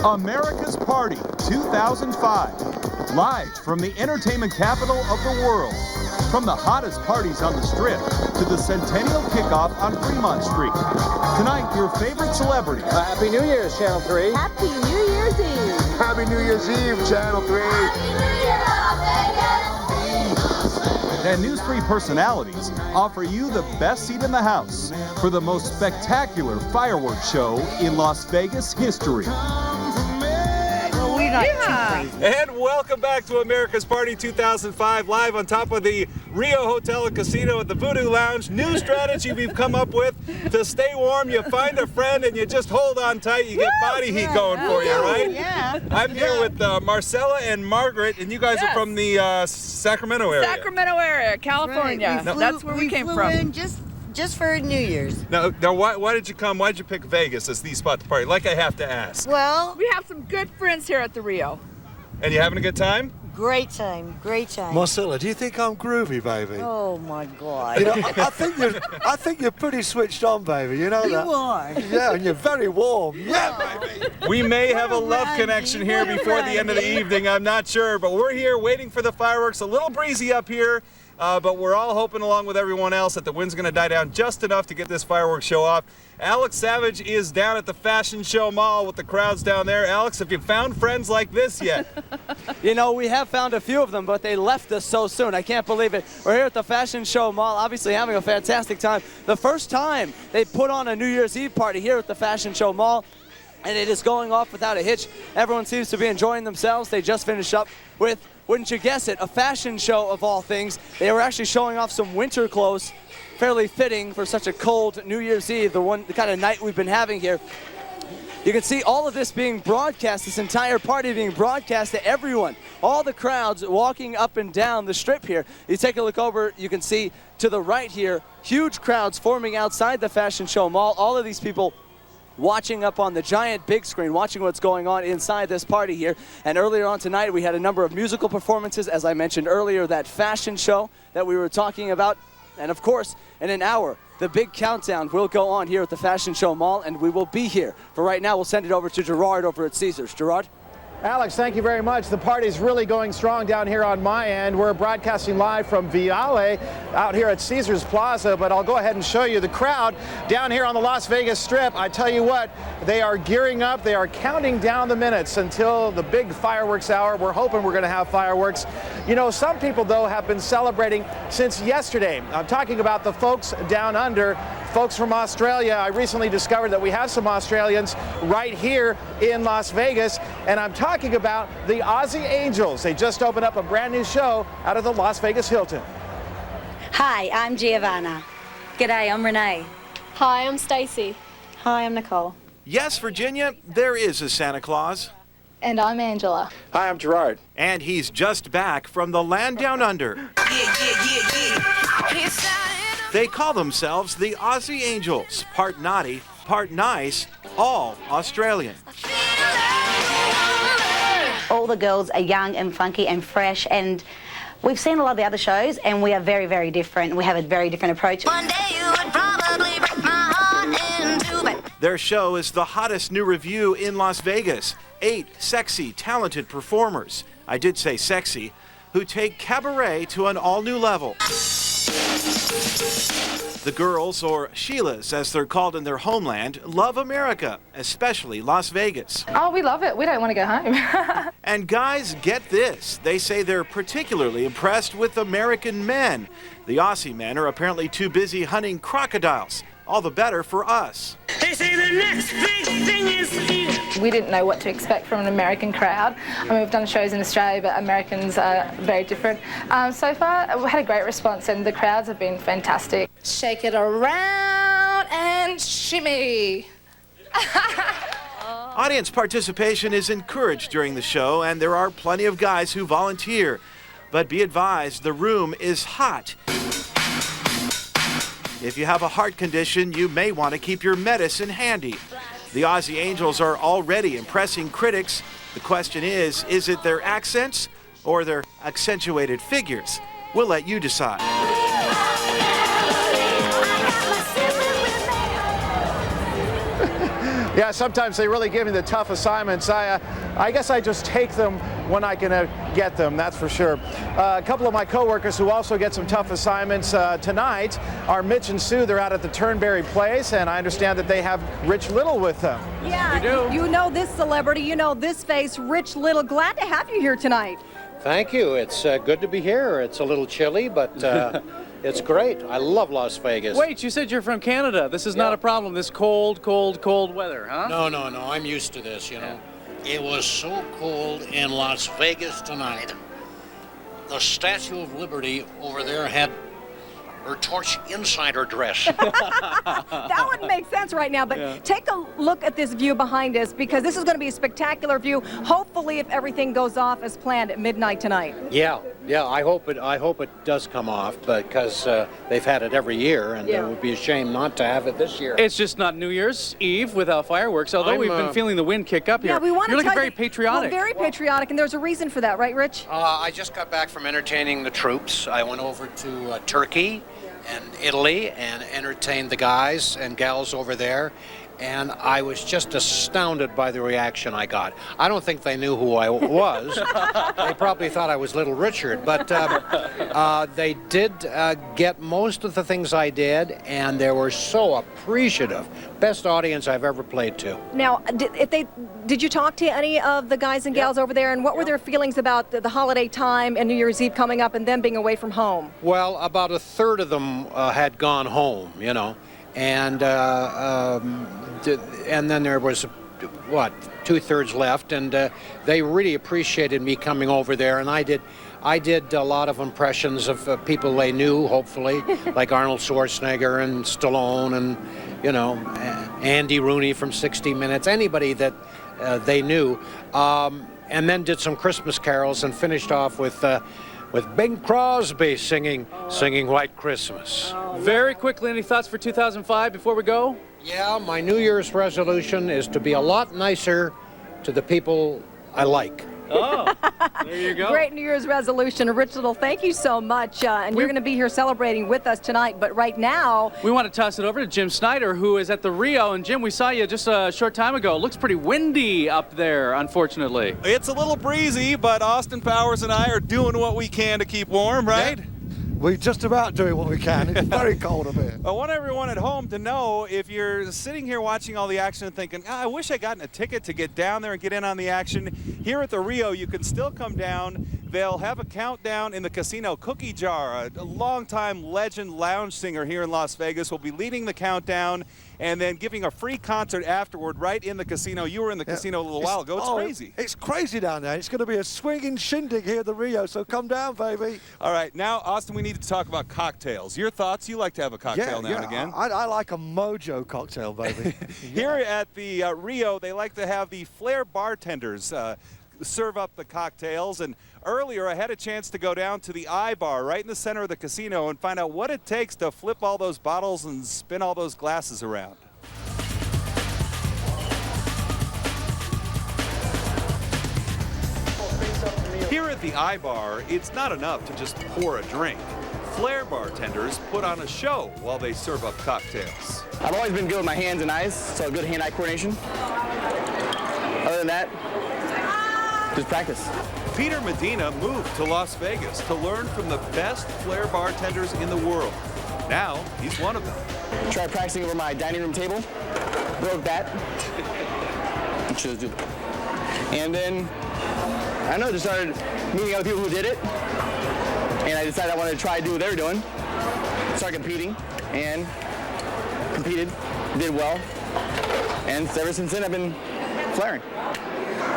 America's Party 2005, live from the entertainment capital of the world. From the hottest parties on the Strip to the Centennial kickoff on Fremont Street. Tonight, your favorite celebrities. Happy New Year's, Channel 3. Happy New Year's Eve. Happy New Year's Eve, Channel 3. Happy New Year, Las Vegas. And News 3 personalities offer you the best seat in the house for the most spectacular fireworks show in Las Vegas history. And welcome back to America's Party 2005, live on top of the Rio Hotel and Casino at the Voodoo Lounge. New strategy we've come up with to stay warm. You find a friend and you just hold on tight. You get body heat going for you, right? Yeah. I'm here with Marcella and Margaret, and you guys are from the Sacramento area. Sacramento area, California. Right. That's where we came flew from. In just for New Year's. Now why did you come? Why did you pick Vegas as the spot to party? Like I have to ask. Well, We have some good friends here at the Rio. And you having a good time? great time, great time. Marcella, do you think I'm groovy, baby? Oh my God. You know, I think you're pretty switched on, baby. You know You that? are. Yeah, and you're very warm. Yeah, baby. We may have a love around connection you. here What before the around end of the you. evening. I'm not sure, but we're here waiting for the fireworks. A little breezy up here, but we're all hoping along with everyone else that the wind's going to die down just enough to get this fireworks show off. Alex Savage is down at the Fashion Show Mall with the crowds down there. Alex, have you found friends like this yet? You know, we have found a few of them, but they left us so soon. I can't believe it. We're here at the Fashion Show Mall, obviously having a fantastic time. The first time they put on a New Year's Eve party here at the Fashion Show Mall, and it is going off without a hitch. Everyone seems to be enjoying themselves. They just finished up with, wouldn't you guess it, a fashion show of all things. They were actually showing off some winter clothes, fairly fitting for such a cold New Year's Eve, the kind of night we've been having here. You can see all of this being broadcast, this entire party being broadcast to everyone. All the crowds walking up and down the Strip here. You take a look over, you can see to the right here, huge crowds forming outside the Fashion Show Mall. All of these people watching up on the giant big screen, watching what's going on inside this party here. And earlier on tonight, we had a number of musical performances, as I mentioned earlier, that fashion show that we were talking about. And of course, in an hour, the big countdown will go on here at the Fashion Show Mall, and we will be here. For right now, we'll send it over to Gerard over at Caesars. Gerard? Alex, thank you very much. The party's really going strong down here on my end. We're broadcasting live from Viale out here at Caesars Plaza, but I'll go ahead and show you the crowd down here on the Las Vegas Strip. I tell you what, they are gearing up. They are counting down the minutes until the big fireworks hour. We're hoping we're going to have fireworks. You know, some people, though, have been celebrating since yesterday. I'm talking about the folks down under, folks from Australia. I recently discovered that we have some Australians right here in Las Vegas, and I'm talking about the Aussie Angels. They just opened up a brand new show out of the Las Vegas Hilton. Hi, I'm Giovanna. G'day, I'm Renee. Hi, I'm Stacy. Hi, I'm Nicole. Yes, Virginia, there is a Santa Claus. And I'm Angela. Hi, I'm Gerard. And he's just back from the land down under. They call themselves the Aussie Angels. Part naughty, part nice, all Australian. All the girls are young and funky and fresh, and we've seen a lot of the other shows, and we are very, very different. We have a very different approach. One day you would probably break my heart in two, but Their show is the hottest new revue in Las Vegas. 8 sexy, talented performers, I did say sexy, who take cabaret to an all-new level. The girls, or Sheilas as they're called in their homeland, love America, especially Las Vegas. Oh, we love it. We don't want to go home. And guys, get this. They say they're particularly impressed with American men. The Aussie men are apparently too busy hunting crocodiles. All the better for us. they say the next big thing is here. We didn't know what to expect from an American crowd. I mean, we've done shows in Australia, but Americans are very different. So far, we had a great response, and the crowds have been fantastic. Shake it around and shimmy. Audience participation is encouraged during the show, and there are plenty of guys who volunteer. But be advised, the room is hot. If you have a heart condition, you may want to keep your medicine handy. The Aussie Angels are already impressing critics. The question is it their accents or their accentuated figures? We'll let you decide. Yeah, sometimes they really give me the tough assignments. I guess I just take them when I can get them, that's for sure. A couple of my coworkers who also get some tough assignments tonight are Mitch and Sue. They're out at the Turnberry place, and I understand that they have Rich Little with them. Yeah, we do. You know this celebrity, you know this face, Rich Little. Glad to have you here tonight. Thank you. It's good to be here. It's a little chilly, but it's great. I love Las Vegas. Wait, you said you're from Canada. This is not a problem, this cold weather, huh? No. I'm used to this, you know. It was so cold in Las Vegas tonight. The Statue of Liberty over there had her torch inside her dress. That wouldn't make sense right now, but take a look at this view behind us, because this is going to be a spectacular view. Hopefully, if everything goes off as planned at midnight tonight. Yeah. I hope it does come off, because they've had it every year, and it would be a shame not to have it this year. It's just not New Year's Eve without fireworks, although we've been feeling the wind kick up here. Yeah, we want to You're looking very patriotic. Well, very patriotic, and there's a reason for that, right, Rich? I just got back from entertaining the troops. I went over to Turkey and Italy and entertained the guys and gals over there, and I was just astounded by the reaction I got. I don't think they knew who I was. They probably thought I was Little Richard, but they did get most of the things I did, and they were so appreciative. Best audience I've ever played to. Now, did you talk to any of the guys and gals over there, and what were their feelings about the holiday time and New Year's Eve coming up and them being away from home? Well, about a third of them had gone home, you know, and then there was, 2/3 left, and they really appreciated me coming over there, and I did a lot of impressions of people they knew, hopefully, like Arnold Schwarzenegger and Stallone and, you know, Andy Rooney from 60 Minutes, anybody that they knew, and then did some Christmas carols and finished off with Bing Crosby singing White Christmas. Very quickly, any thoughts for 2005 before we go? Yeah, my New Year's resolution is to be a lot nicer to the people I like. Oh, there you go. Great New Year's resolution. Rich Little, thank you so much. And you're going to be here celebrating with us tonight. But right now, we want to toss it over to Jim Snyder, who is at the Rio. And Jim, we saw you just a short time ago. It looks pretty windy up there, unfortunately. It's a little breezy, but Austin Powers and I are doing what we can to keep warm, right? Yeah. We're just about doing what we can. It's very cold up here. I want everyone at home to know, if you're sitting here watching all the action and thinking, I wish I'd gotten a ticket to get down there and get in on the action, here at the Rio, you can still come down. They'll have a countdown in the casino. Cookie Jar, a longtime legend lounge singer here in Las Vegas, will be leading the countdown and then giving a free concert afterward right in the casino. You were in the casino a little while ago. It's crazy. It's crazy down there. It's going to be a swinging shindig here at the Rio, so come down, baby. All right, now, Austin, we need to talk about cocktails. Your thoughts? You like to have a cocktail now and again. I like a mojo cocktail, baby. Here at the Rio, they like to have the Flair bartenders serve up the cocktails, and earlier I had a chance to go down to the I-Bar right in the center of the casino and find out what it takes to flip all those bottles and spin all those glasses around. Here at the I-Bar, it's not enough to just pour a drink. Flair bartenders put on a show while they serve up cocktails. I've always been good with my hands and eyes, so good hand-eye coordination. Other than that, just practice. Peter Medina moved to Las Vegas to learn from the best Flair bartenders in the world. Now, he's one of them. Tried practicing over my dining room table, broke that. And then, I don't know, just started meeting other people who did it. And I decided I wanted to try to do what they were doing. Started competing, and competed, did well. And ever since then, I've been flairing.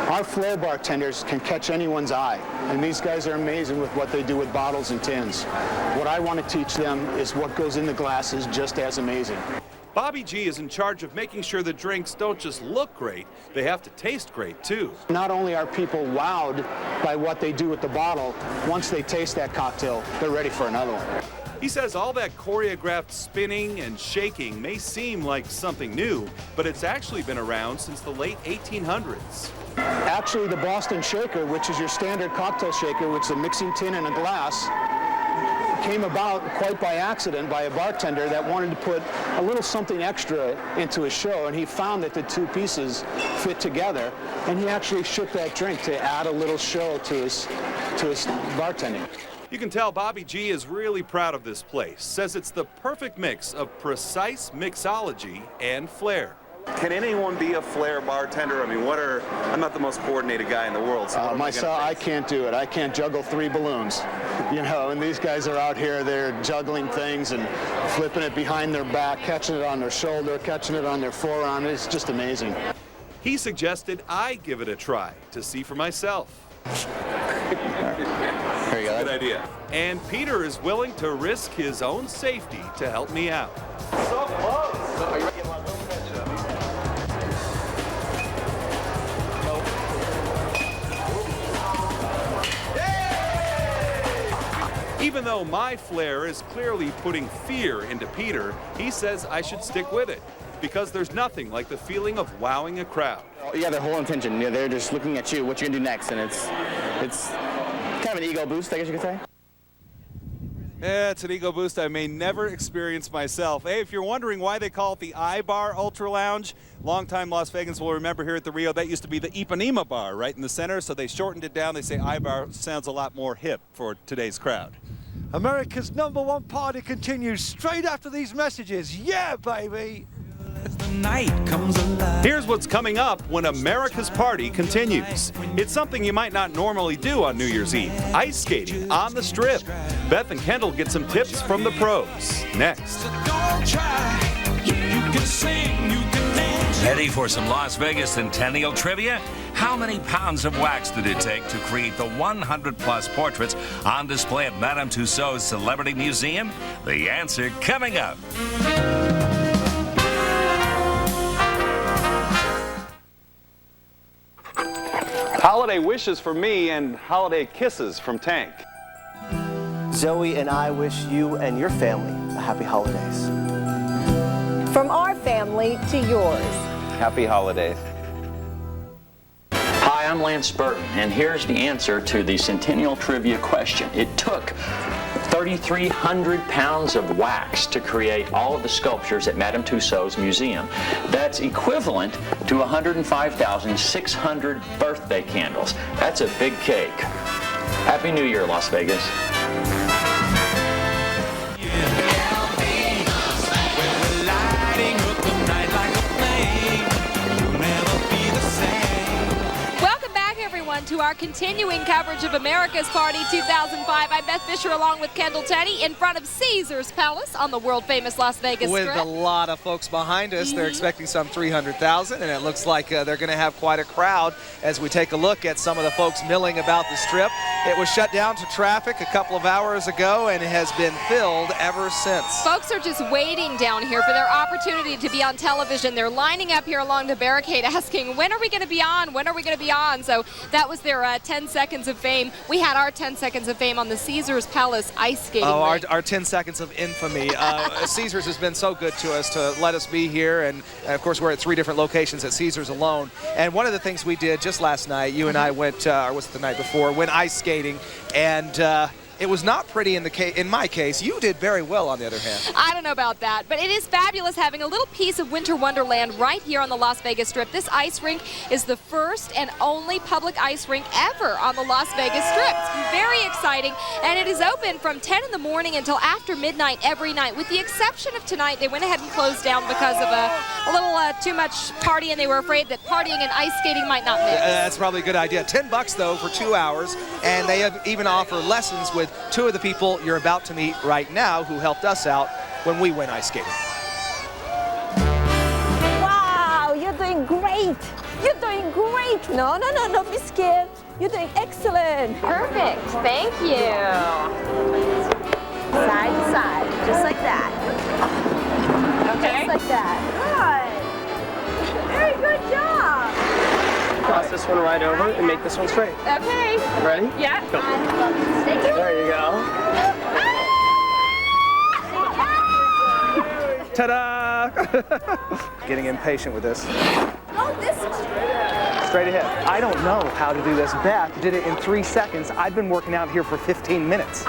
Our Flair bartenders can catch anyone's eye, and these guys are amazing with what they do with bottles and tins. What I want to teach them is what goes in the glasses just as amazing. Bobby G is in charge of making sure the drinks don't just look great, they have to taste great too. Not only are people wowed by what they do with the bottle, once they taste that cocktail, they're ready for another one. He says all that choreographed spinning and shaking may seem like something new, but it's actually been around since the late 1800s. Actually, the Boston shaker, which is your standard cocktail shaker, which is a mixing tin and a glass, came about quite by accident by a bartender that wanted to put a little something extra into his show, and he found that the two pieces fit together, and he actually shipped that drink to add a little show to his bartending. You can tell Bobby G is really proud of this place. Says it's the perfect mix of precise mixology and flair. Can anyone be a Flair bartender? I mean, I'm not the most coordinated guy in the world. So Myself, I can't do it. I can't juggle 3 balloons, you know, and these guys are out here, they're juggling things and flipping it behind their back, catching it on their shoulder, catching it on their forearm. It's just amazing. He suggested I give it a try to see for myself. There you go. Good idea. And Peter is willing to risk his own safety to help me out. So close. Even though my flair is clearly putting fear into Peter, he says I should stick with it, because there's nothing like the feeling of wowing a crowd. Yeah, their whole intention. Yeah, they're just looking at you, what you're gonna do next, and it's kind of an ego boost, I guess you could say. Yeah, it's an ego boost I may never experience myself. Hey, if you're wondering why they call it the I-Bar Ultra Lounge, longtime Las Vegans will remember here at the Rio, that used to be the Ipanema Bar right in the center, so they shortened it down. They say I-Bar sounds a lot more hip for today's crowd. America's #1 party continues straight after these messages. Yeah, baby! The night comes alive. Here's what's coming up when America's party continues. It's something you might not normally do on New Year's Eve. Ice skating on the Strip. Beth and Kendall get some tips from the pros. Next. Ready for some Las Vegas Centennial trivia? How many pounds of wax did it take to create the 100-plus portraits on display at Madame Tussauds Celebrity Museum? The answer coming up. Holiday wishes for me and holiday kisses from Tank. Zoe and I wish you and your family a happy holidays. From our family to yours. Happy holidays. Hi, I'm Lance Burton, and here's the answer to the Centennial Trivia question. It took 3,300 pounds of wax to create all of the sculptures at Madame Tussauds Museum. That's equivalent to 105,600 birthday candles. That's a big cake. Happy New Year, Las Vegas. To our continuing coverage of America's Party 2005. I'm Beth Fisher along with Kendall Tenney in front of Caesars Palace on the world-famous Las Vegas Strip. With a lot of folks behind us. They're expecting some 300,000, and it looks like they're going to have quite a crowd as we take a look at some of the folks milling about the Strip. It was shut down to traffic a couple of hours ago, and it has been filled ever since. Folks are just waiting down here for their opportunity to be on television. They're lining up here along the barricade asking, when are we going to be on? When are we going to be on? So that was their 10 seconds of fame. We had our 10 seconds of fame on the Caesars Palace ice skating rink. Our 10 seconds of infamy. Caesars has been so good to us to let us be here, and of course we're at 3 different locations at Caesars alone. And one of the things we did just last night, you and I went, or was it the night before, went ice skating, and it was not pretty in my case. You did very well, on the other hand. I don't know about that, but it is fabulous having a little piece of winter wonderland right here on the Las Vegas Strip. This ice rink is the first and only public ice rink ever on the Las Vegas Strip. It's very exciting, and it is open from 10 in the morning until after midnight every night. With the exception of tonight, they went ahead and closed down because of a little too much partying. They were afraid that partying and ice skating might not mix. That's probably a good idea. $10 though for 2 hours, and they even offer lessons with 2 of the people you're about to meet right now who helped us out when we went ice skating. Wow, you're doing great. You're doing great. No, don't be scared. You're doing excellent. Perfect. Thank you. Side to side, just like that. Okay. Just like that. Good. Very good job. Cross this one right over and make this one straight. Okay. Ready? Yeah. Go. There you go. Ta-da! Getting impatient with this. Go this way. Straight ahead. I don't know how to do this. Beth did it in 3 seconds. I've been working out here for 15 minutes.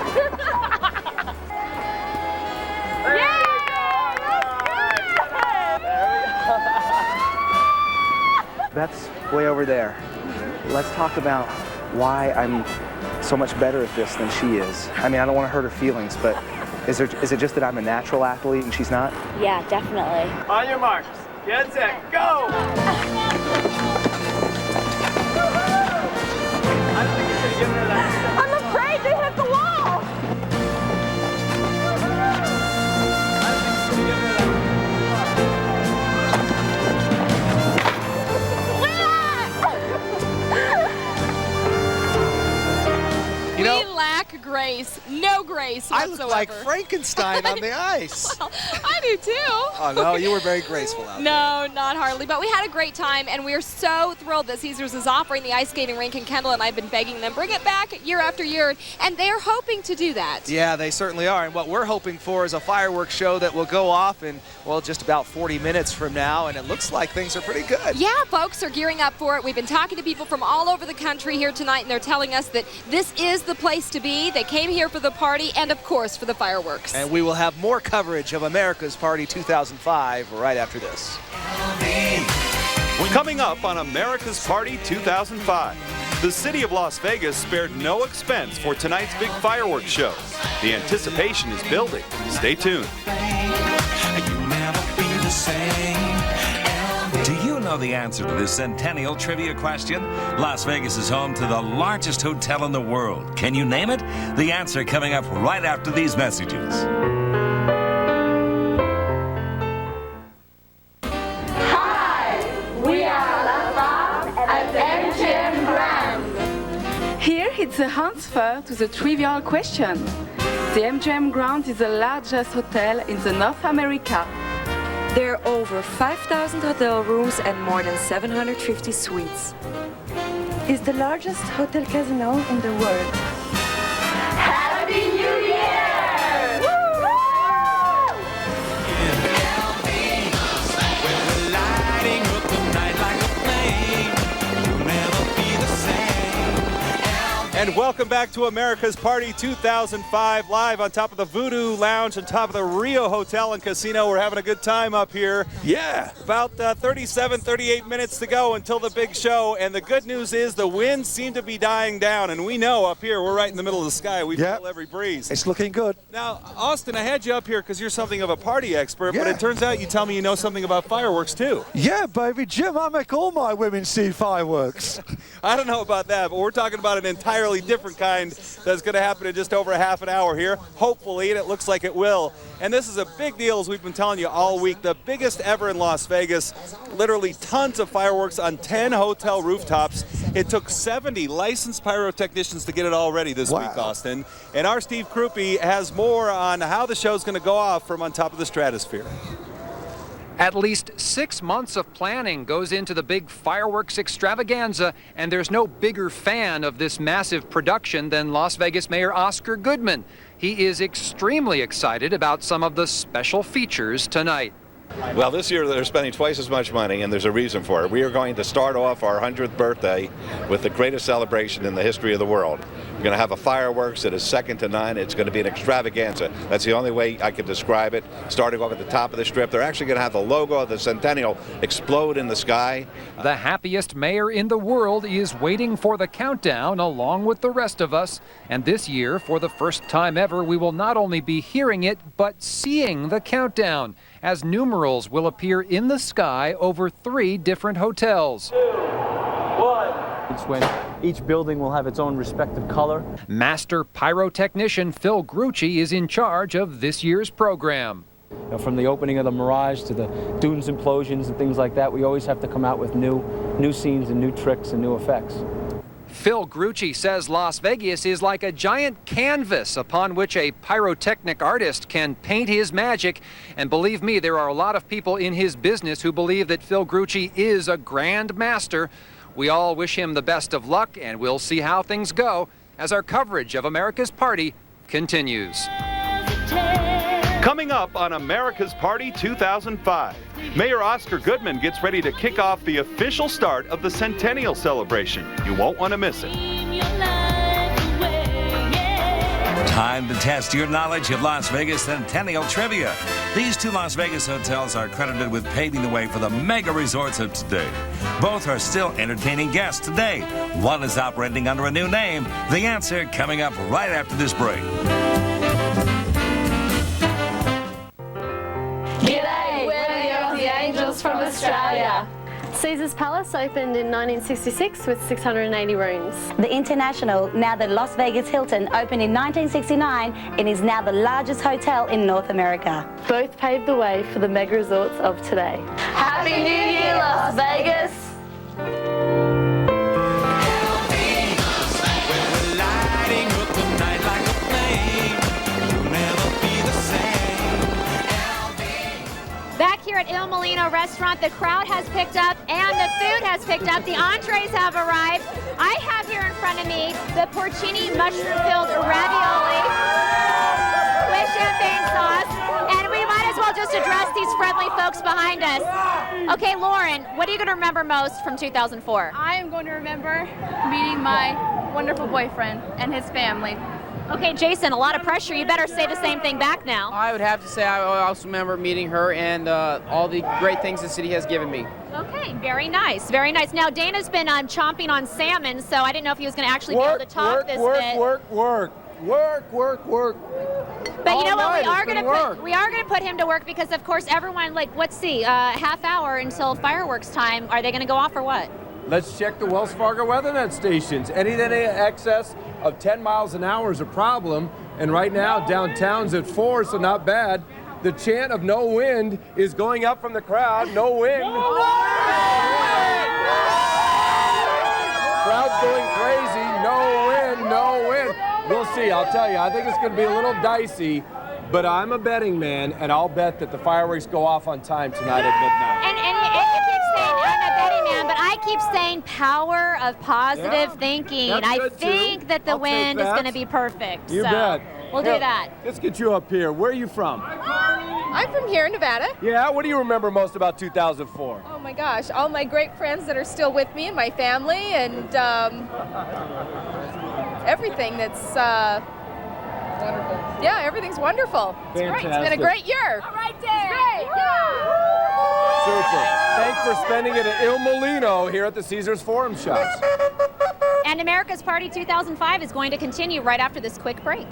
Beth's way over there. Let's talk about why I'm so much better at this than she is. I mean, I don't want to hurt her feelings, but is it just that I'm a natural athlete and she's not? Yeah, definitely. On your marks, get set, go! I'm afraid to hit the wall. We lack grace. No grace whatsoever. I look like Frankenstein on the ice. Well, I do too. Oh, no, you were very graceful out there. No, not hardly. But we had a great time, and we are so thrilled that Caesars is offering the ice skating rink in Kendall, and I've been begging them, bring it back year after year, and they are hoping to do that. Yeah, they certainly are. And what we're hoping for is a fireworks show that will go off in, well, just about 40 minutes from now, and it looks like things are pretty good. Yeah, folks are gearing up for it. We've been talking to people from all over the country here tonight, and they're telling us that this is the place to be. They came here for the party and, of course, for the fireworks. And we will have more coverage of America's Party 2005 right after this. Coming up on America's Party 2005, the city of Las Vegas spared no expense for tonight's big fireworks show. The anticipation is building. Stay tuned. Do you know the answer to this Centennial trivia question? Las Vegas is home to the largest hotel in the world. Can you name it? The answer coming up right after these messages. We are at MGM Grand. Here it's the answer to the trivial question. The MGM Grand is the largest hotel in the North America. There are over 5,000 hotel rooms and more than 750 suites. It's the largest hotel casino in the world. Happy New Year! And welcome back to America's Party 2005, live on top of the Voodoo Lounge, on top of the Rio Hotel and Casino. We're having a good time up here. Yeah. About 38 minutes to go until the big show. And the good news is the winds seem to be dying down. And we know up here, we're right in the middle of the sky. We feel every breeze. It's looking good. Now, Austin, I had you up here because you're something of a party expert, but it turns out you tell me you know something about fireworks, too. Yeah, baby. Jim, I make all my women see fireworks. I don't know about that, but we're talking about an entirely different kind that's going to happen in just over a half an hour here, hopefully, and it looks like it will. And this is a big deal, as we've been telling you all week, the biggest ever in Las Vegas. Literally tons of fireworks on 10 hotel rooftops. It took 70 licensed pyrotechnicians to get it all ready this week, Austin. And our Steve Krupe has more on how the show's going to go off from on top of the stratosphere. At least 6 months of planning goes into the big fireworks extravaganza, and there's no bigger fan of this massive production than Las Vegas Mayor Oscar Goodman. He is extremely excited about some of the special features tonight. Well, this year they're spending twice as much money, and there's a reason for it. We are going to start off our 100th birthday with the greatest celebration in the history of the world. We're going to have a fireworks that is second to none. It's going to be an extravaganza. That's the only way I could describe it. Starting off at the top of the strip, they're actually going to have the logo of the Centennial explode in the sky. The happiest mayor in the world is waiting for the countdown along with the rest of us. And this year, for the first time ever, we will not only be hearing it, but seeing the countdown, as numerals will appear in the sky over 3 different hotels. 2, 1. It's when each building will have its own respective color. Master pyrotechnician Phil Grucci is in charge of this year's program. You know, from the opening of the Mirage to the Dunes implosions and things like that, we always have to come out with new scenes and new tricks and new effects. Phil Grucci says Las Vegas is like a giant canvas upon which a pyrotechnic artist can paint his magic. And believe me, there are a lot of people in his business who believe that Phil Grucci is a grand master. We all wish him the best of luck, and we'll see how things go as our coverage of America's Party continues. Coming up on America's Party 2005, Mayor Oscar Goodman gets ready to kick off the official start of the Centennial celebration. You won't want to miss it. Time to test your knowledge of Las Vegas Centennial trivia. These two Las Vegas hotels are credited with paving the way for the mega resorts of today. Both are still entertaining guests today. One is operating under a new name. The answer coming up right after this break. G'day, we're the Aussie Angels from Australia. Caesars Palace opened in 1966 with 680 rooms. The International, now the Las Vegas Hilton, opened in 1969 and is now the largest hotel in North America. Both paved the way for the mega resorts of today. Happy New Year, Las Vegas! Back here at Il Molino restaurant, the crowd has picked up and the food has picked up. The entrees have arrived. I have here in front of me the porcini mushroom-filled ravioli with champagne sauce. And we might as well just address these friendly folks behind us. Okay, Lauren, what are you going to remember most from 2004? I am going to remember meeting my wonderful boyfriend and his family. Okay, Jason, a lot of pressure. You better say the same thing back now. I would have to say I also remember meeting her and all the great things the city has given me. Okay, very nice, very nice. Now, Dana's been chomping on salmon, so I didn't know if he was going to actually be able to talk this bit. Work. But you know what? We are going to put him to work because, of course, everyone, like, let's see, half hour until fireworks time. Are they going to go off or what? Let's check the Wells Fargo WeatherNet stations. Anything in excess of 10 miles an hour is a problem. And right now, downtown's at 4, so not bad. The chant of no wind is going up from the crowd. No wind. Crowd's going crazy. No wind. We'll see. I'll tell you, I think it's going to be a little dicey. But I'm a betting man, and I'll bet that the fireworks go off on time tonight at midnight. And you keep saying I'm a betting man, but I keep saying power of positive thinking. I think that the wind is going to be perfect. You so bet. We'll do that. Let's get you up here. Where are you from? I'm from here in Nevada. Yeah, what do you remember most about 2004? Oh my gosh, all my great friends that are still with me and my family and everything that's wonderful. Yeah, everything's wonderful. It's great. It's been a great year. All right, Dave. It's great. Yeah. Super. Thanks for spending it at Il Molino here at the Caesars Forum Shops. And America's Party 2005 is going to continue right after this quick break.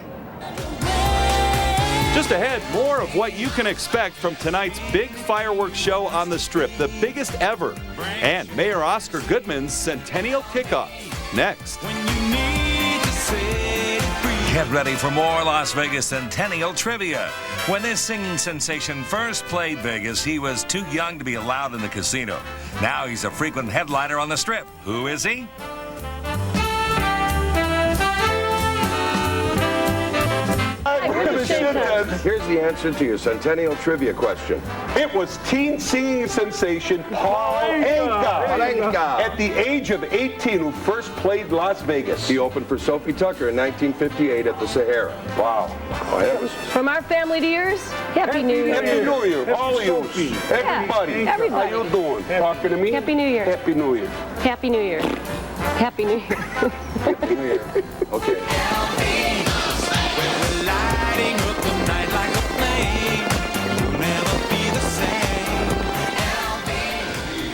Just ahead, more of what you can expect from tonight's big fireworks show on the Strip, the biggest ever, and Mayor Oscar Goodman's Centennial kickoff. Next. Get ready for more Las Vegas Centennial trivia. When this singing sensation first played Vegas, he was too young to be allowed in the casino. Now he's a frequent headliner on the Strip. Who is he? Here's the answer to your Centennial trivia question. It was teen singing sensation Paul Anka at the age of 18 who first played Las Vegas. He opened for Sophie Tucker in 1958 at the Sahara. Wow. Oh, that was... From our family to yours, Happy New Year. Happy New Year. All of you. Everybody. Everybody. How you doing? Talking to me? Happy New Year. Happy New Year. Happy New Year. Happy New Year. Happy New Year. Okay.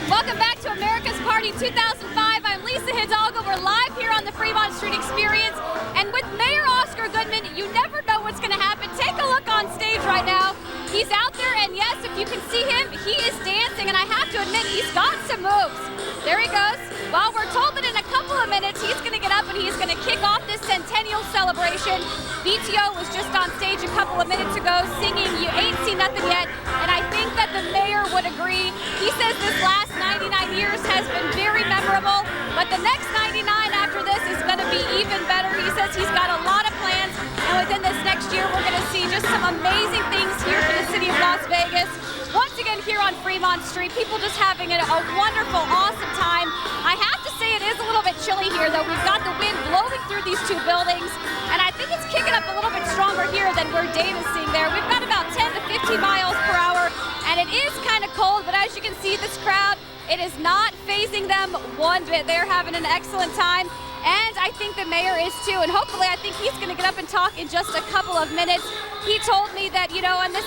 Welcome back to America's Party 2005. I'm Lisa Hidalgo. We're live here on the Fremont Street Experience. And with Mayor Oscar Goodman, you never know what's going to happen. Take a look on stage right now. He's out there, and yes, if you can see him, he is dancing. And I have to admit, he's got some moves. There he goes. Well, we're told that in a couple of minutes, he's going to get up and he's going to kick off this Centennial celebration. BTO was just on stage a couple of minutes ago singing You Ain't Seen Nothing Yet, and I think that the mayor would agree. He says this last 99 years has been very memorable, but the next 99 after this is going to be even better. He says he's got a lot of plans, and within this next year, we're going to see just some amazing things here for the city of Las Vegas. Once again here on Fremont Street, people just having a wonderful, awesome time. I have to say it is a little bit chilly here, though. We've got the wind blowing through these two buildings, and I think it's kicking up a little bit stronger here than where Dave is seeing there. We've got about 10 to 15 miles per hour, and it is kind of cold, but as you can see, this crowd, it is not phasing them one bit. They're having an excellent time. and I think the mayor is too, and hopefully I think he's going to get up and talk in just a couple of minutes. He told me that, you know, on this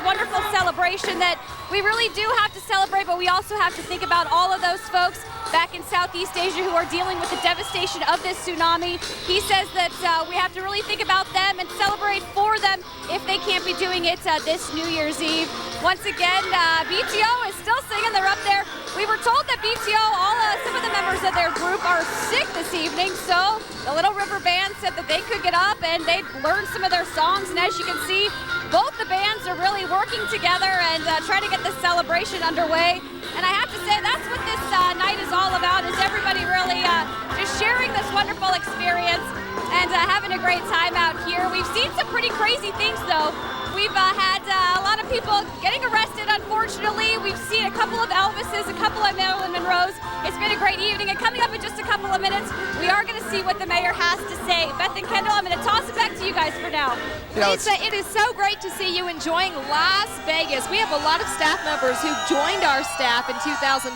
wonderful celebration that we really do have to celebrate, but we also have to think about all of those folks back in Southeast Asia who are dealing with the devastation of this tsunami. He says that we have to really think about them and celebrate for them if they can't be doing it this New Year's Eve. Once again, BTO is still singing. They're up there. We were told that BTO, some of the members of their group are sick this evening, so the Little River Band said that they could get up and they'd learn some of their songs, and as you can see, both the bands are really working together and trying to get this celebration underway. And I have to say, that's what this night is all about, is everybody really just sharing this wonderful experience and having a great time out here. We've seen some pretty crazy things, though. We've had a lot of people getting arrested, unfortunately. We've seen a couple of Elvises, a couple of Marilyn Monroes. It's been a great evening, and coming up in just a couple of minutes, we are going to see what the mayor has to say. Beth and Kendall, I'm going to toss it back to you guys for now. Lisa, it is so great to see you enjoying Las Vegas. We have a lot of staff members who joined our staff in 2004,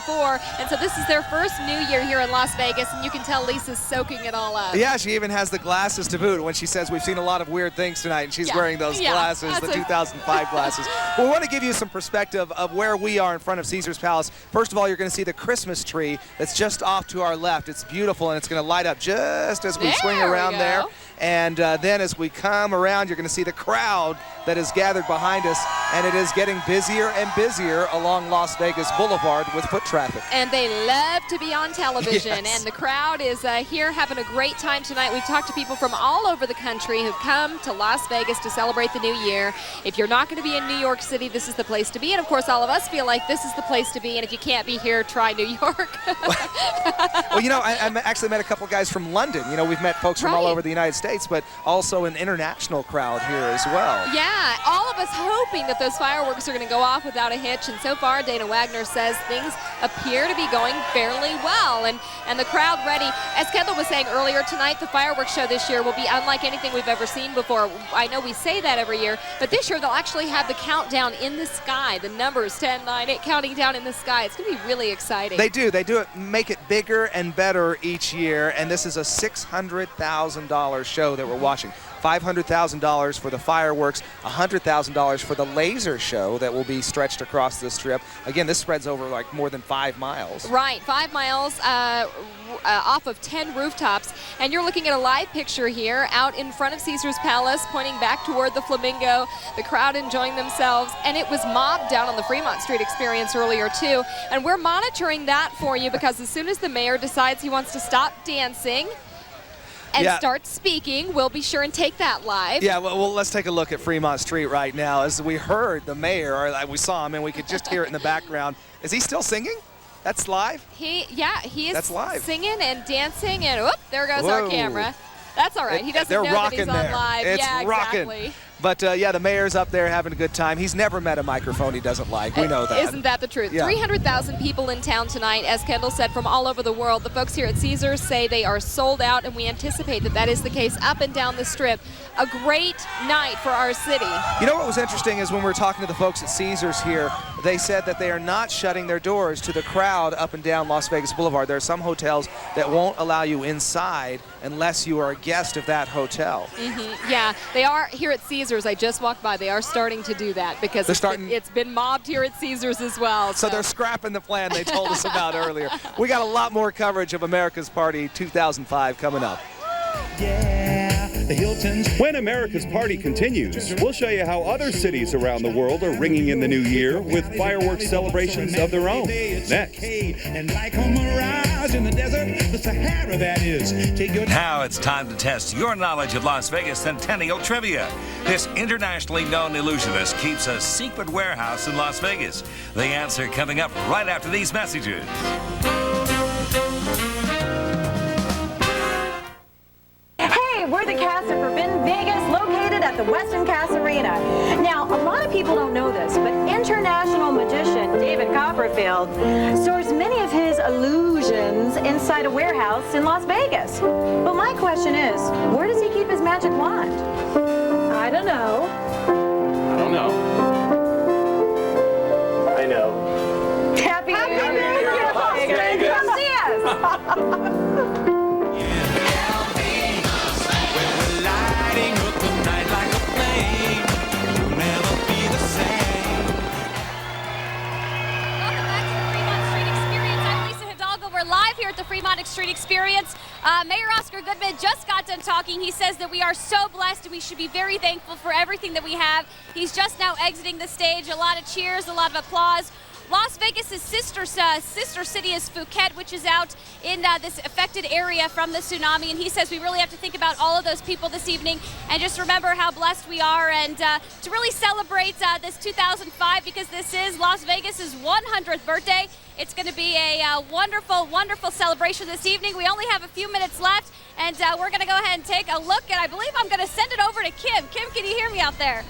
and so this is their first New Year here in Las Vegas, and you can tell Lisa's soaking it all up. Yeah, she even has the glasses to boot when she says we've seen a lot of weird things tonight, and she's wearing those glasses, the 2005 glasses. We want to give you some perspective of where we are in front of Caesars Palace. First of all, you're going to see the Christmas tree that's just off to our left. It's beautiful, and it's going to light up just as we swing around there. And then as we come around, you're going to see the crowd that is gathered behind us, and it is getting busier and busier along Las Vegas Boulevard with foot traffic. And they love to be on television, Yes. and the crowd is here having a great time tonight. We've talked to people from all over the country who've come to Las Vegas to celebrate the new year. If you're not going to be in New York City, this is the place to be, and of course all of us feel like this is the place to be, and if you can't be here, try New York. Well, you know, I actually met a couple guys from London. You know, we've met folks from all over the United States, but also an international crowd here as well. Yeah, all of us hoping that those fireworks are going to go off without a hitch, and so far Dana Wagner says things appear to be going fairly well, and the crowd ready. As Kendall was saying earlier tonight, the fireworks show this year will be unlike anything we've ever seen before. I know we say that every year, but this year they'll actually have the countdown in the sky, the numbers 10, 9, 8 counting down in the sky. It's going to be really exciting. They do it, make it bigger and better each year, and this is a $600,000 show that we're watching. $500,000 for the fireworks, $100,000 for the laser show that will be stretched across the strip. Again, this spreads over like more than 5 miles. Right, 5 miles off of 10 rooftops, and you're looking at a live picture here out in front of Caesars Palace, pointing back toward the Flamingo, the crowd enjoying themselves, and it was mobbed down on the Fremont Street experience earlier too, and we're monitoring that for you because as soon as the mayor decides he wants to stop dancing and start speaking, we'll be sure and take that live. Yeah, well, let's take a look at Fremont Street right now. As we heard the mayor, or we saw him, and we could just hear it in the background. Is he still singing? That's live? He is That's live. Singing and dancing, and whoop, there goes our camera. That's all right. He doesn't know that he's on live. It's rocking. Exactly. But yeah, the mayor's up there having a good time. He's never met a microphone he doesn't like. We know that. Isn't that the truth? Yeah. 300,000 people in town tonight, as Kendall said, from all over the world. The folks here at Caesars say they are sold out, and we anticipate that is the case up and down the strip. A great night for our city. You know what was interesting is when we were talking to the folks at Caesars here, they said that they are not shutting their doors to the crowd up and down Las Vegas Boulevard. There are some hotels that won't allow you inside unless you are a guest of that hotel. Yeah, they are here at Caesars. I just walked by. They are starting to do that because it's been mobbed here at Caesars as well. So they're scrapping the plan they told us about earlier. We got a lot more coverage of America's Party 2005 coming up. When America's Party continues, we'll show you how other cities around the world are ringing in the new year with fireworks celebrations of their own. Next. Now it's time to test your knowledge of Las Vegas Centennial trivia. This internationally known illusionist keeps a secret warehouse in Las Vegas. The answer coming up right after these messages. We're the cast of Forbidden Vegas, located at the Westin Cass Arena. Now, a lot of people don't know this, but international magician David Copperfield stores many of his illusions inside a warehouse in Las Vegas. But my question is, where does he keep his magic wand? I don't know. I don't know. I know. Happy New Year, Las Vegas! Come see us! the Fremont Street experience. Mayor Oscar Goodman just got done talking. He says that we are so blessed and we should be very thankful for everything that we have. He's just now exiting the stage. A lot of cheers, a lot of applause. Las Vegas' sister city is Phuket, which is out in this affected area from the tsunami. And he says we really have to think about all of those people this evening and just remember how blessed we are and to really celebrate this 2005 because this is Las Vegas' 100th birthday. It's going to be a wonderful, wonderful celebration this evening. We only have a few minutes left and we're going to go ahead and take a look. And I believe I'm going to send it over to Kim. Kim, can you hear me out there?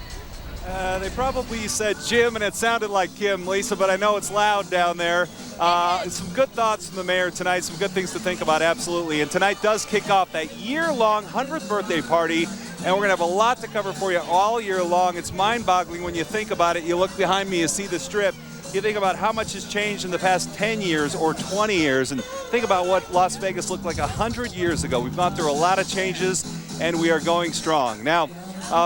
They probably said Jim, and it sounded like Kim, Lisa, but I know it's loud down there. Some good thoughts from the mayor tonight, some good things to think about, absolutely. And tonight does kick off that year-long 100th birthday party, and we're going to have a lot to cover for you all year long. It's mind-boggling when you think about it. You look behind me, you see the strip. You think about how much has changed in the past 10 years or 20 years, and think about what Las Vegas looked like 100 years ago. We've gone through a lot of changes, and we are going strong. Now,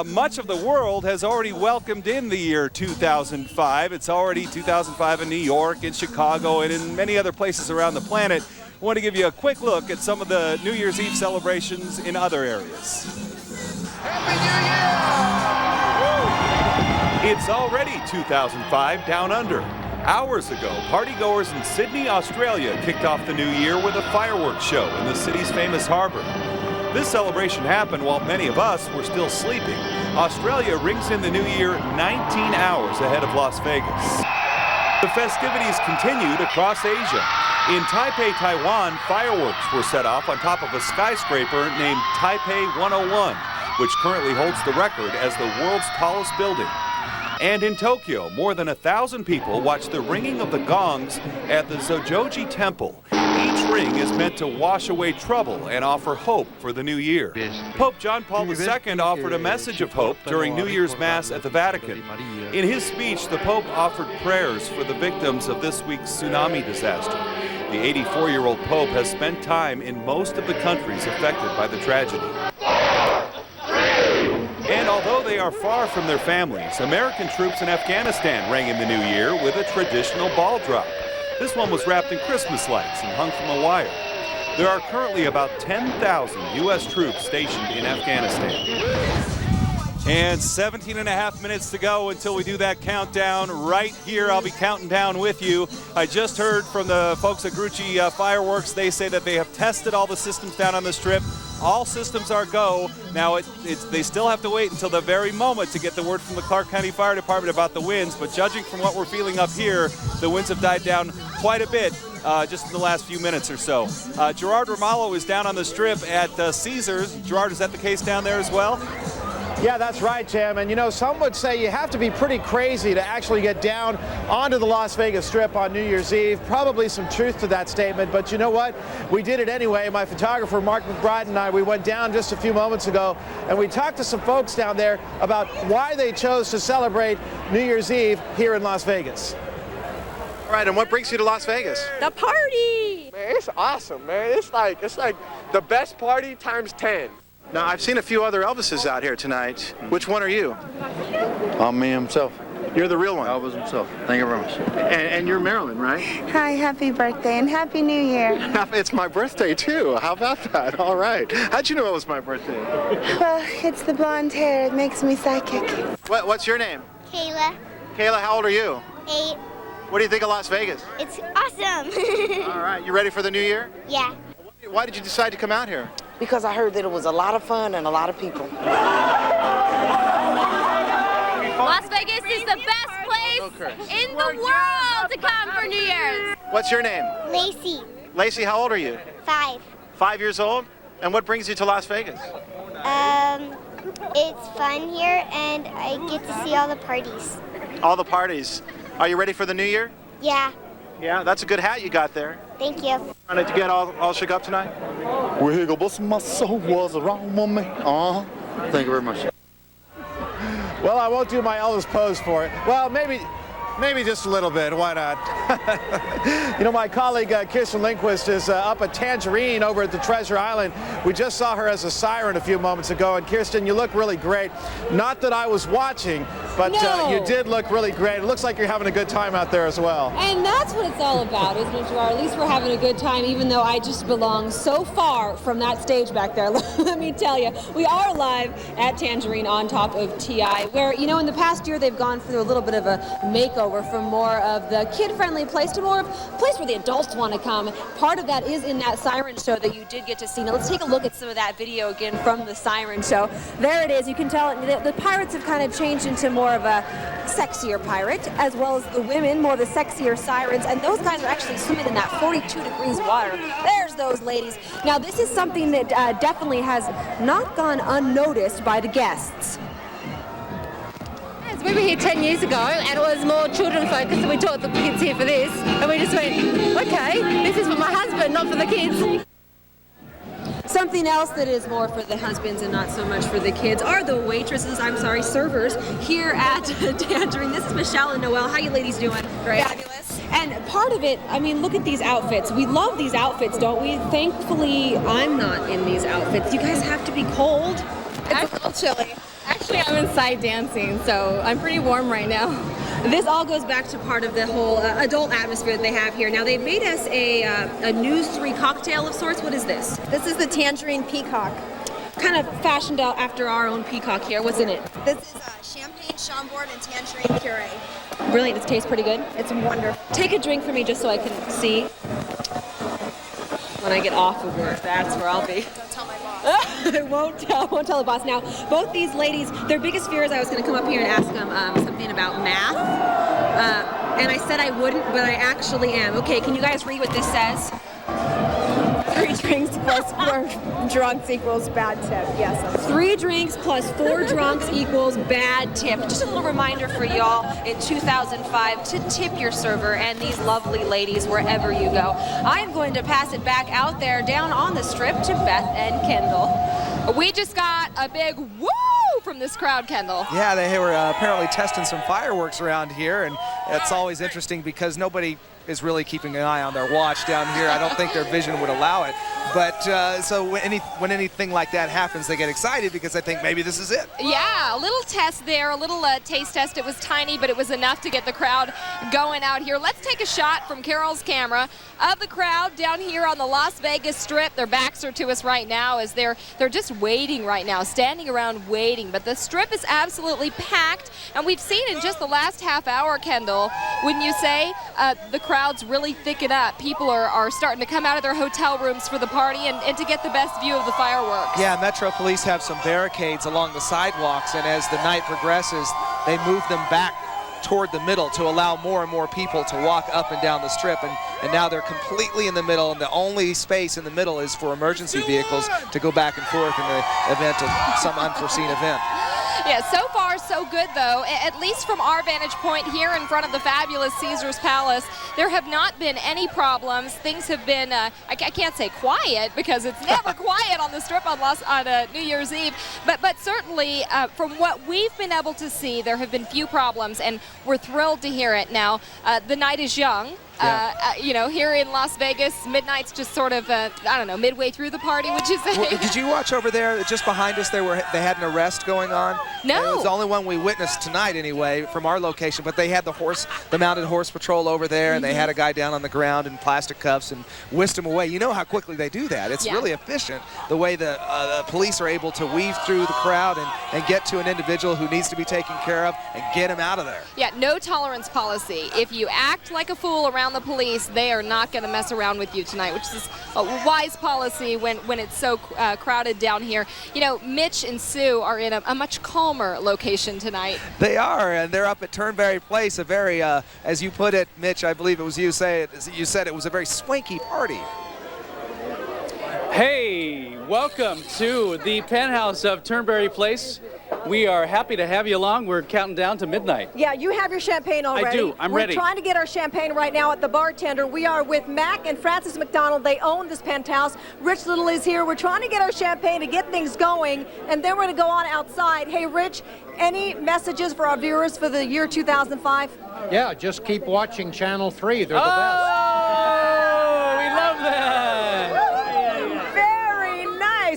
much of the world has already welcomed in the year 2005. It's already 2005 in New York, in Chicago, and in many other places around the planet. I want to give you a quick look at some of the New Year's Eve celebrations in other areas. It's already 2005 down under. Hours ago, partygoers in Sydney, Australia kicked off the new year with a fireworks show in the city's famous harbor. This celebration happened while many of us were still sleeping. Australia rings in the new year 19 hours ahead of Las Vegas. The festivities continued across Asia. In Taipei, Taiwan, fireworks were set off on top of a skyscraper named Taipei 101, which currently holds the record as the world's tallest building. And in Tokyo, more than 1,000 people watched the ringing of the gongs at the Zojoji Temple. Each ring is meant to wash away trouble and offer hope for the new year. Pope John Paul II offered a message of hope during New Year's Mass at the Vatican. In his speech, the Pope offered prayers for the victims of this week's tsunami disaster. The 84-year-old Pope has spent time in most of the countries affected by the tragedy. And although they are far from their families, American troops in Afghanistan rang in the new year with a traditional ball drop. This one was wrapped in Christmas lights and hung from a wire. There are currently about 10,000 U.S. troops stationed in Afghanistan. And 17 and a half minutes to go until we do that countdown. Right here, I'll be counting down with you. I just heard from the folks at Grucci Fireworks. They say that they have tested all the systems down on the strip. All systems are go. Now, they still have to wait until the very moment to get the word from the Clark County Fire Department about the winds. But judging from what we're feeling up here, the winds have died down quite a bit just in the last few minutes or so. Gerard Romalo is down on the strip at Caesars. Gerard, is that the case down there as well? Yeah, that's right, Jim. And you know, some would say you have to be pretty crazy to actually get down onto the Las Vegas Strip on New Year's Eve. Probably some truth to that statement, but you know what? We did it anyway. My photographer, Mark McBride, and I, we went down just a few moments ago, and we talked to some folks down there about why they chose to celebrate New Year's Eve here in Las Vegas. All right, and what brings you to Las Vegas? The party! Man, it's awesome, man. It's like the best party times 10. Now, I've seen a few other Elvises out here tonight. Which one are you? I'm me himself. You're the real one. Elvis himself. Thank you very much. And you're Marilyn, right? Hi, happy birthday and happy New Year. It's my birthday, too. How about that? All right. How'd you know it was my birthday? Well, it's the blonde hair. It makes me psychic. What's your name? Kayla. Kayla, how old are you? 8. What do you think of Las Vegas? It's awesome. All right. You ready for the new year? Yeah. Why did you decide to come out here? Because I heard that it was a lot of fun and a lot of people. Las Vegas is the best place in the world to come for New Year's. What's your name? Lacey. Lacey, how old are you? 5. 5 years old? And what brings you to Las Vegas? It's fun here and I get to see all the parties. All the parties. Are you ready for the new year? Yeah. Yeah, that's a good hat you got there. Thank you. Trying to get all shook up tonight? Wiggle, but my soul was around me. Thank you very much. Well, I won't do my Elvis pose for it. Well, maybe just a little bit. Why not? You know, my colleague Kirsten Lindquist is up at Tangerine over at the Treasure Island. We just saw her as a siren a few moments ago. And Kirsten, you look really great. Not that I was watching, but No. you did look really great. It looks like you're having a good time out there as well. And that's what it's all about, isn't it, Gerard? At least we're having a good time, even though I just belong so far from that stage back there. Let me tell you, we are live at Tangerine on top of TI, where, you know, in the past year they've gone through a little bit of a makeover from more of the kid-friendly place to more of a place where the adults want to come. Part of that is in that siren show that you did get to see. Now let's take a look at some of that video again from the siren show. There it is. You can tell the pirates have kind of changed into more of a sexier pirate, as well as the women, more of the sexier sirens, and those guys are actually swimming in that 42 degrees water. There's those ladies. Now this is something that definitely has not gone unnoticed by the guests. We were here 10 years ago and it was more children focused, and we taught the kids here for this, and we just went, okay, this is for my husband, not for the kids. Something else that is more for the husbands and not so much for the kids are the waitresses, servers here at Tangerine. This is Michelle and Noelle. How you ladies doing? Great. Fabulous. And part of it, I mean, look at these outfits. We love these outfits, don't we? Thankfully, I'm not in these outfits. You guys have to be cold. It's a little chilly. Actually, I'm inside dancing, so I'm pretty warm right now. This all goes back to part of the whole adult atmosphere that they have here. Now, they've made us a News 3 cocktail of sorts. What is this? This is the Tangerine Peacock. Kind of fashioned out after our own peacock here. What's in it? This is champagne, Chambord, and tangerine puree. Brilliant. It tastes pretty good. It's wonderful. Take a drink for me just so I can see when I get off of work. That's where I'll be. Don't tell my boss. I won't tell the boss. Now, both these ladies, their biggest fear is I was going to come up here and ask them something about math. And I said I wouldn't, but I actually am. Okay, can you guys read what this says? 3 drinks plus 4 drunks equals bad tip. Yes. 3 drinks plus 4 drunks equals bad tip. Just a little reminder for y'all in 2005 to tip your server and these lovely ladies wherever you go. I'm going to pass it back out there down on the strip to Beth and Kendall. We just got a big woo from this crowd, Kendall. Yeah, they were apparently testing some fireworks around here, and it's always interesting because nobody is really keeping an eye on their watch down here. I don't think their vision would allow it. But so when anything like that happens, they get excited because they think maybe this is it. Yeah, a little test there, a little taste test. It was tiny, but it was enough to get the crowd going out here. Let's take a shot from Carol's camera of the crowd down here on the Las Vegas Strip. Their backs are to us right now as they're just waiting right now, standing around waiting. But the Strip is absolutely packed, and we've seen in just the last half hour, Kendall, wouldn't you say, the crowd's really thicken up. People are starting to come out of their hotel rooms for the party and to get the best view of the fireworks. Yeah, Metro Police have some barricades along the sidewalks, and as the night progresses, they move them back toward the middle to allow more and more people to walk up and down the strip, and now they're completely in the middle, and the only space in the middle is for emergency vehicles to go back and forth in the event of some unforeseen event. Yeah, so far so good though, at least from our vantage point here in front of the fabulous Caesars Palace. There have not been any problems. Things have been, I can't say quiet because it's never quiet on the Strip on New Year's Eve, but certainly from what we've been able to see, there have been few problems, and we're thrilled to hear it. Now, the night is young. You know, here in Las Vegas, midnight's just sort of, I don't know, midway through the party, would you say? Well, did you watch over there, just behind us, they had an arrest going on? No. It was the only one we witnessed tonight anyway, from our location, but they had the mounted horse patrol over there, and they had a guy down on the ground in plastic cuffs and whisked him away. You know how quickly they do that. It's really efficient, the way the police are able to weave through the crowd and get to an individual who needs to be taken care of and get him out of there. Yeah, no tolerance policy. If you act like a fool around the police, they are not going to mess around with you tonight, which is a wise policy when it's so crowded down here. You know, Mitch and Sue are in a much calmer location tonight. They are, and they're up at Turnberry Place, a very, as you put it, Mitch, I believe it was you said it was a very swanky party. Hey, welcome to the penthouse of Turnberry Place. We are happy to have you along. We're counting down to midnight. Yeah, you have your champagne already. I do. I'm ready. We're trying to get our champagne right now at the bartender. We are with Mac and Francis McDonald. They own this penthouse. Rich Little is here. We're trying to get our champagne to get things going, and then we're going to go on outside. Hey, Rich, any messages for our viewers for the year 2005? Yeah, just keep watching Channel 3. They're the best. Oh, we love that.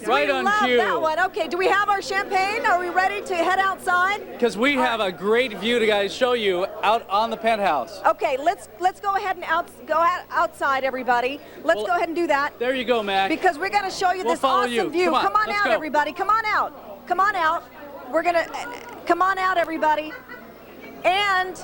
Right we on love cue. that one. Okay, do we have our champagne? Are we ready to head outside? Because we have a great view to guys show you out on the penthouse. Okay, let's go ahead and outside, everybody. Let's go ahead and do that. There you go, Mac. Because we're going to show you We'll this follow awesome you. view. Come on, let's out, go. everybody. Come on out. Come on out. We're going to come on out, everybody. And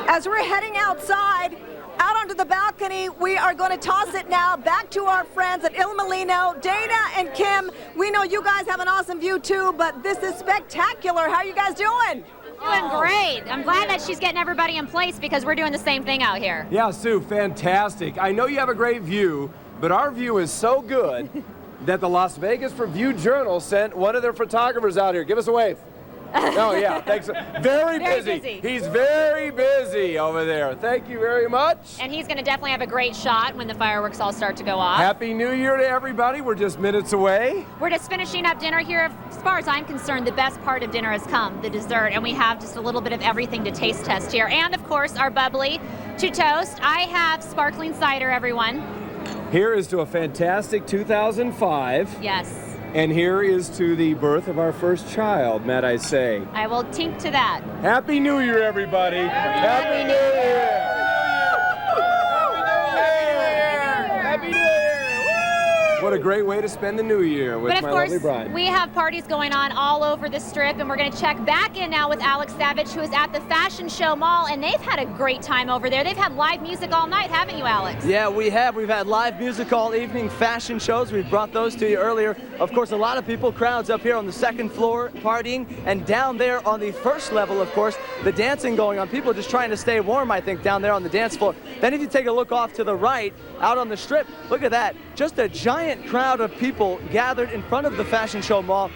as we're heading outside, out onto the balcony, we are going to toss it now back to our friends at Il Molino. Dana and Kim, we know you guys have an awesome view too, but this is spectacular. How are you guys doing? Doing great. I'm glad that she's getting everybody in place because we're doing the same thing out here. Yeah, Sue, fantastic. I know you have a great view, but our view is so good that the Las Vegas Review-Journal sent one of their photographers out here. Give us a wave. Oh, yeah, thanks. Very busy. He's very busy over there. Thank you very much. And he's going to definitely have a great shot when the fireworks all start to go off. Happy New Year to everybody. We're just minutes away. We're just finishing up dinner here. As far as I'm concerned, the best part of dinner has come, the dessert, and we have just a little bit of everything to taste test here. And, of course, our bubbly to toast. I have sparkling cider, everyone. Here is to a fantastic 2005. Yes. And here is to the birth of our first child, might I say. I will tink to that. Happy New Year, everybody. Happy New Year. Happy New Year. What a great way to spend the new year with my lovely bride. But of course, we have parties going on all over the Strip, and we're going to check back in now with Alex Savage, who is at the Fashion Show Mall, and they've had a great time over there. They've had live music all night, haven't you, Alex? Yeah, we have. We've had live music all evening, fashion shows. We brought those to you earlier. Of course, a lot of people, crowds up here on the second floor partying, and down there on the first level, of course, the dancing going on. People just trying to stay warm, I think, down there on the dance floor. Then if you take a look off to the right, out on the Strip, look at that. Just a giant crowd of people gathered in front of the Fashion Show Mall,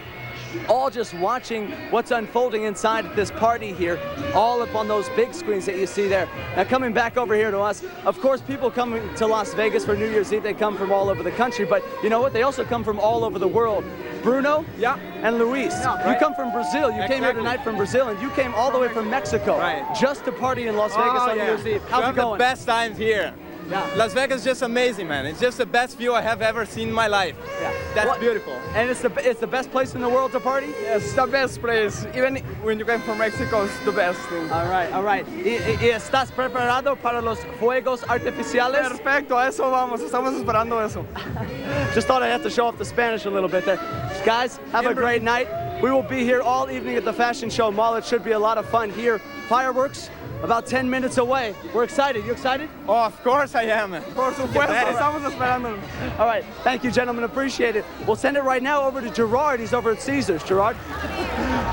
all just watching what's unfolding inside at this party here, all up on those big screens that you see there. Now coming back over here to us, of course people coming to Las Vegas for New Year's Eve, they come from all over the country, but you know what, they also come from all over the world. Bruno, yeah, and Luis, you come from Brazil. You came here tonight from Brazil, and you came all the way from Mexico, just to party in Las Vegas on New Year's Eve. How's it going? The best times here. Yeah. Las Vegas is just amazing, man. It's just the best view I have ever seen in my life. Yeah. That's beautiful. And it's the best place in the world to party? Yes, it's the best place. Even when you come from Mexico, it's the best thing. All right, all right. ¿Estás preparado para los fuegos artificiales? Perfecto, a eso vamos. Estamos esperando eso. Just thought I'd have to show off the Spanish a little bit there. Guys, have a great night. We will be here all evening at the Fashion Show Mall. It should be a lot of fun here. Fireworks about 10 minutes away. We're excited. You excited? Oh, of course I am. Por supuesto, estamos esperando. All right. Thank you, gentlemen. Appreciate it. We'll send it right now over to Gerard. He's over at Caesars. Gerard?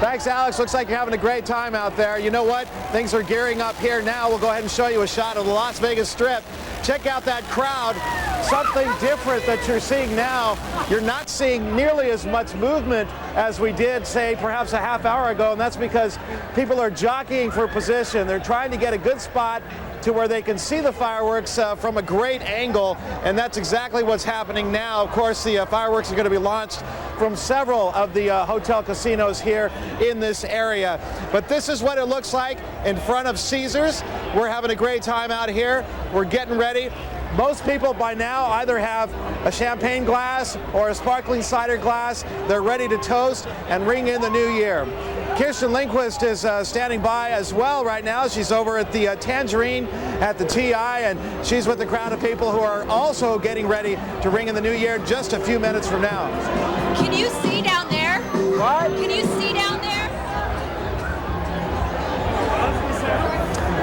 Thanks, Alex. Looks like you're having a great time out there. You know what? Things are gearing up here now. We'll go ahead and show you a shot of the Las Vegas Strip. Check out that crowd. Something different that you're seeing now. You're not seeing nearly as much movement as we did, say, perhaps a half hour ago, and that's because people are jockeying for position. They're trying to get a good spot to where they can see the fireworks from a great angle, and that's exactly what's happening now. Of course, the fireworks are going to be launched from several of the hotel casinos here in this area. But this is what it looks like in front of Caesars. We're having a great time out here. We're getting ready. Most people by now either have a champagne glass or a sparkling cider glass. They're ready to toast and ring in the new year. Kirsten Lindquist is standing by as well right now. She's over at the Tangerine at the TI, and she's with a crowd of people who are also getting ready to ring in the new year just a few minutes from now. Can you see down there? What? Can you see down there?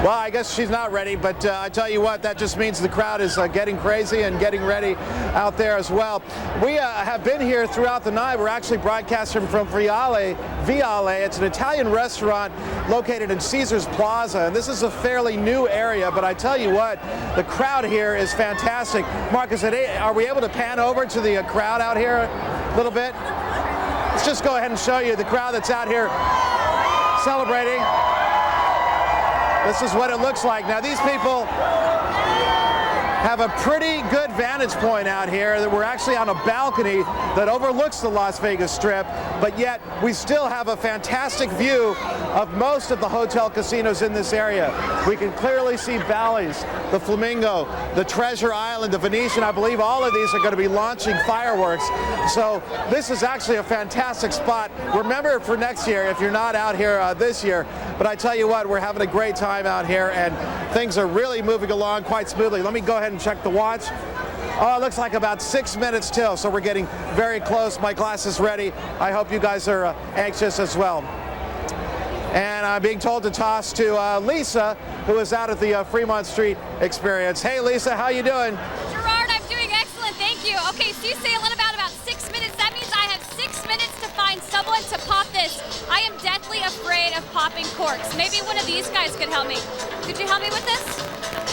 Well, I guess she's not ready, but I tell you what, that just means the crowd is getting crazy and getting ready out there as well. We have been here throughout the night. We're actually broadcasting from Viale. It's an Italian restaurant located in Caesars Plaza, and this is a fairly new area, but I tell you what, the crowd here is fantastic. Marcus, are we able to pan over to the crowd out here a little bit? Let's just go ahead and show you the crowd that's out here celebrating. This is what it looks like. Now these people have a pretty good vantage point out here. We're actually on a balcony that overlooks the Las Vegas Strip, but yet we still have a fantastic view of most of the hotel casinos in this area. We can clearly see Bally's, the Flamingo, the Treasure Island, the Venetian. I believe all of these are going to be launching fireworks. So this is actually a fantastic spot. Remember for next year if you're not out here this year. But I tell you what, we're having a great time out here, and things are really moving along quite smoothly. Let me go ahead and check the watch. Oh, it looks like about 6 minutes till, so we're getting very close. My glass is ready. I hope you guys are anxious as well. And I'm being told to toss to Lisa, who is out at the Fremont Street experience. Hey, Lisa, how you doing? Gerard, I'm doing excellent, thank you. Okay, so you say in about 6 minutes. That means I have 6 minutes to find someone to pop this. I am deathly afraid of popping corks. Maybe one of these guys could help me. Could you help me with this?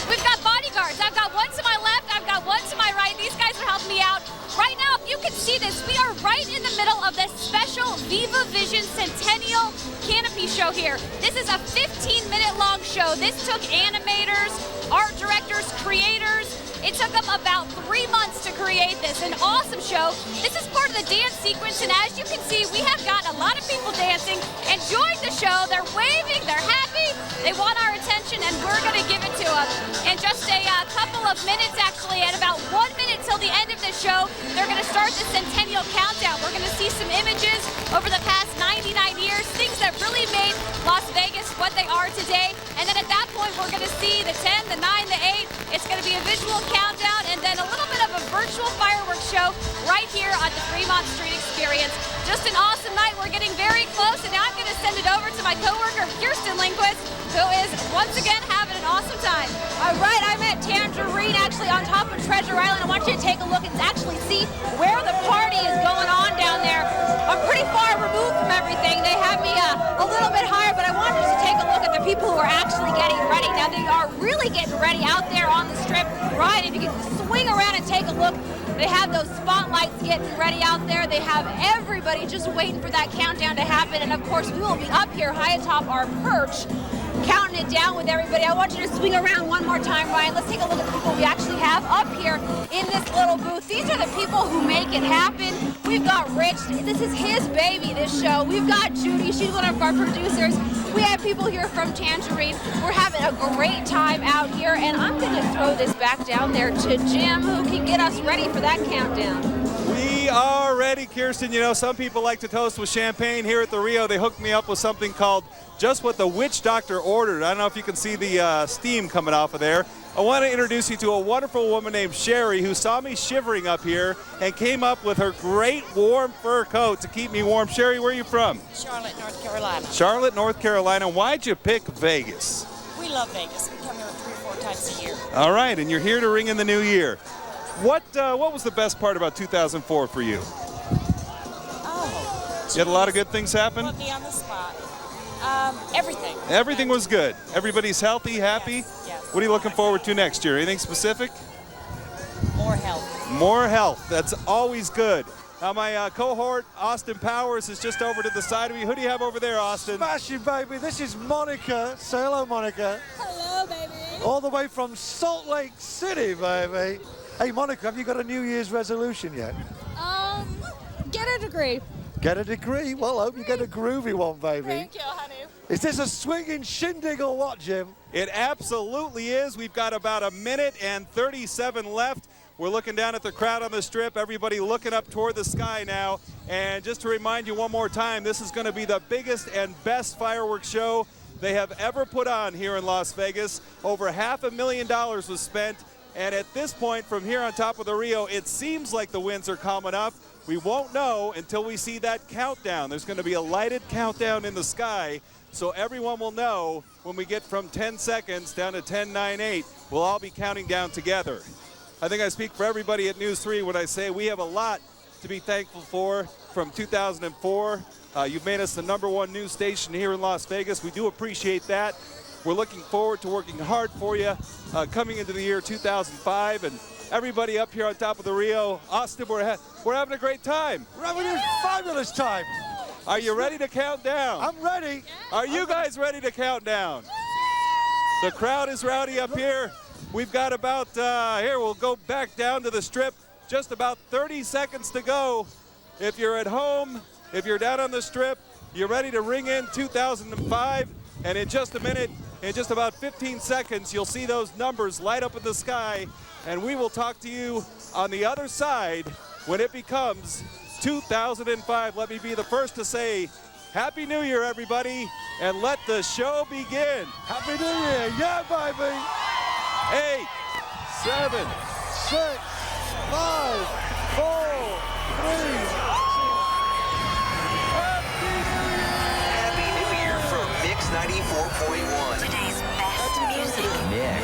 We've got bodyguards. I've got one to my left, I've got one to my right. These guys are helping me out. Right now, if you can see this, we are right in the middle of this special Viva Vision Centennial canopy show here. This is a 15-minute long show. This took animators, art directors, creators. It took them about 3 months to create this. An awesome show. This is part of the dance sequence, and as you can see, we have got a lot of people dancing, enjoying the show. They're waving, they're happy. They want our attention, and we're going to give it to them. In just a couple of minutes, actually, at about 1 minute till the end of the show, they're going to start the Centennial Countdown. We're going to see some images over the past 99 years, things that really made Las Vegas what they are today. And then at that point, we're going to see the 10, the 9, the 8. It's going to be a visual countdown, and then a little bit of a virtual fireworks show right here on the Fremont Street experience. Just an awesome night. We're getting very close, and now I'm going to send it over to my coworker, Kirsten Lindquist, who is once again having an awesome time. All right, I'm at Tangerine, actually on top of Treasure Island. I want you to take a look and actually see where the party is going on down there. I'm pretty far removed from everything. They have me a little bit higher, but I want you to take a look at the people who are actually getting ready. Now, they are really getting ready out there on the strip. Right, if you can swing around and take a look, they have those spotlights getting ready out there. They have everybody just waiting for that countdown to happen. And of course, we will be up here high atop our perch, counting it down with everybody. I want you to swing around one more time, Ryan. Let's take a look at the people we actually have up here in this little booth. These are the people who make it happen. We've got Rich. This is his baby, this show. We've got Judy. She's one of our producers. We have people here from Tangerine. We're having a great time out here, and I'm going to throw this back down there to Jim, who can get us ready for that countdown. We are ready, Kirsten. You know, some people like to toast with champagne. Here at the Rio, they hooked me up with something called Just What the Witch Doctor Ordered. I don't know if you can see the steam coming off of there. I want to introduce you to a wonderful woman named Sherry, who saw me shivering up here and came up with her great warm fur coat to keep me warm. Sherry, where are you from? Charlotte, North Carolina. Charlotte, North Carolina. Why'd you pick Vegas? We love Vegas. We come here 3 or 4 times a year. All right, and you're here to ring in the new year. What was the best part about 2004 for you? Oh. You had a lot of good things happen? Put me on the spot. Everything. Everything was good. Everybody's healthy, happy? Yes. What are you looking forward to next year? Anything specific? More health. More health. That's always good. Now my cohort, Austin Powers, is just over to the side of me. Who do you have over there, Austin? Smashing, baby. This is Monica. Say hello, Monica. Hello, baby. All the way from Salt Lake City, baby. Hey, Monica, have you got a New Year's resolution yet? Get a degree. Get a degree? Well, I hope you get a groovy one, baby. Thank you, honey. Is this a swinging shindig or what, Jim? It absolutely is. We've got about 1 minute and 37 left. We're looking down at the crowd on the strip. Everybody looking up toward the sky now. And just to remind you one more time, this is going to be the biggest and best fireworks show they have ever put on here in Las Vegas. Over $500,000 was spent. And at this point, from here on top of the Rio, it seems like the winds are calm enough. We won't know until we see that countdown. There's going to be a lighted countdown in the sky, so everyone will know when we get from 10 seconds down to 10, 9, 8. We'll all be counting down together. I think I speak for everybody at News 3 when I say we have a lot to be thankful for from 2004. You've made us the #1 news station here in Las Vegas. We do appreciate that. We're looking forward to working hard for you coming into the year 2005. And everybody up here on top of the Rio, Austin, we're having a great time. We're having a fabulous time. Are you ready to count down? I'm ready. Are you guys ready to count down? The crowd is rowdy up here. We've got about, here, we'll go back down to the strip. Just about 30 seconds to go. If you're at home, if you're down on the strip, you're ready to ring in 2005. And in just a minute, in just about 15 seconds, you'll see those numbers light up in the sky. And we will talk to you on the other side when it becomes 2005. Let me be the first to say Happy New Year, everybody, and let the show begin. Happy New Year, yeah, baby. 8, 7, 6, 5, 4, 3. Happy New Year from Mix 94.1. Today's best music mix.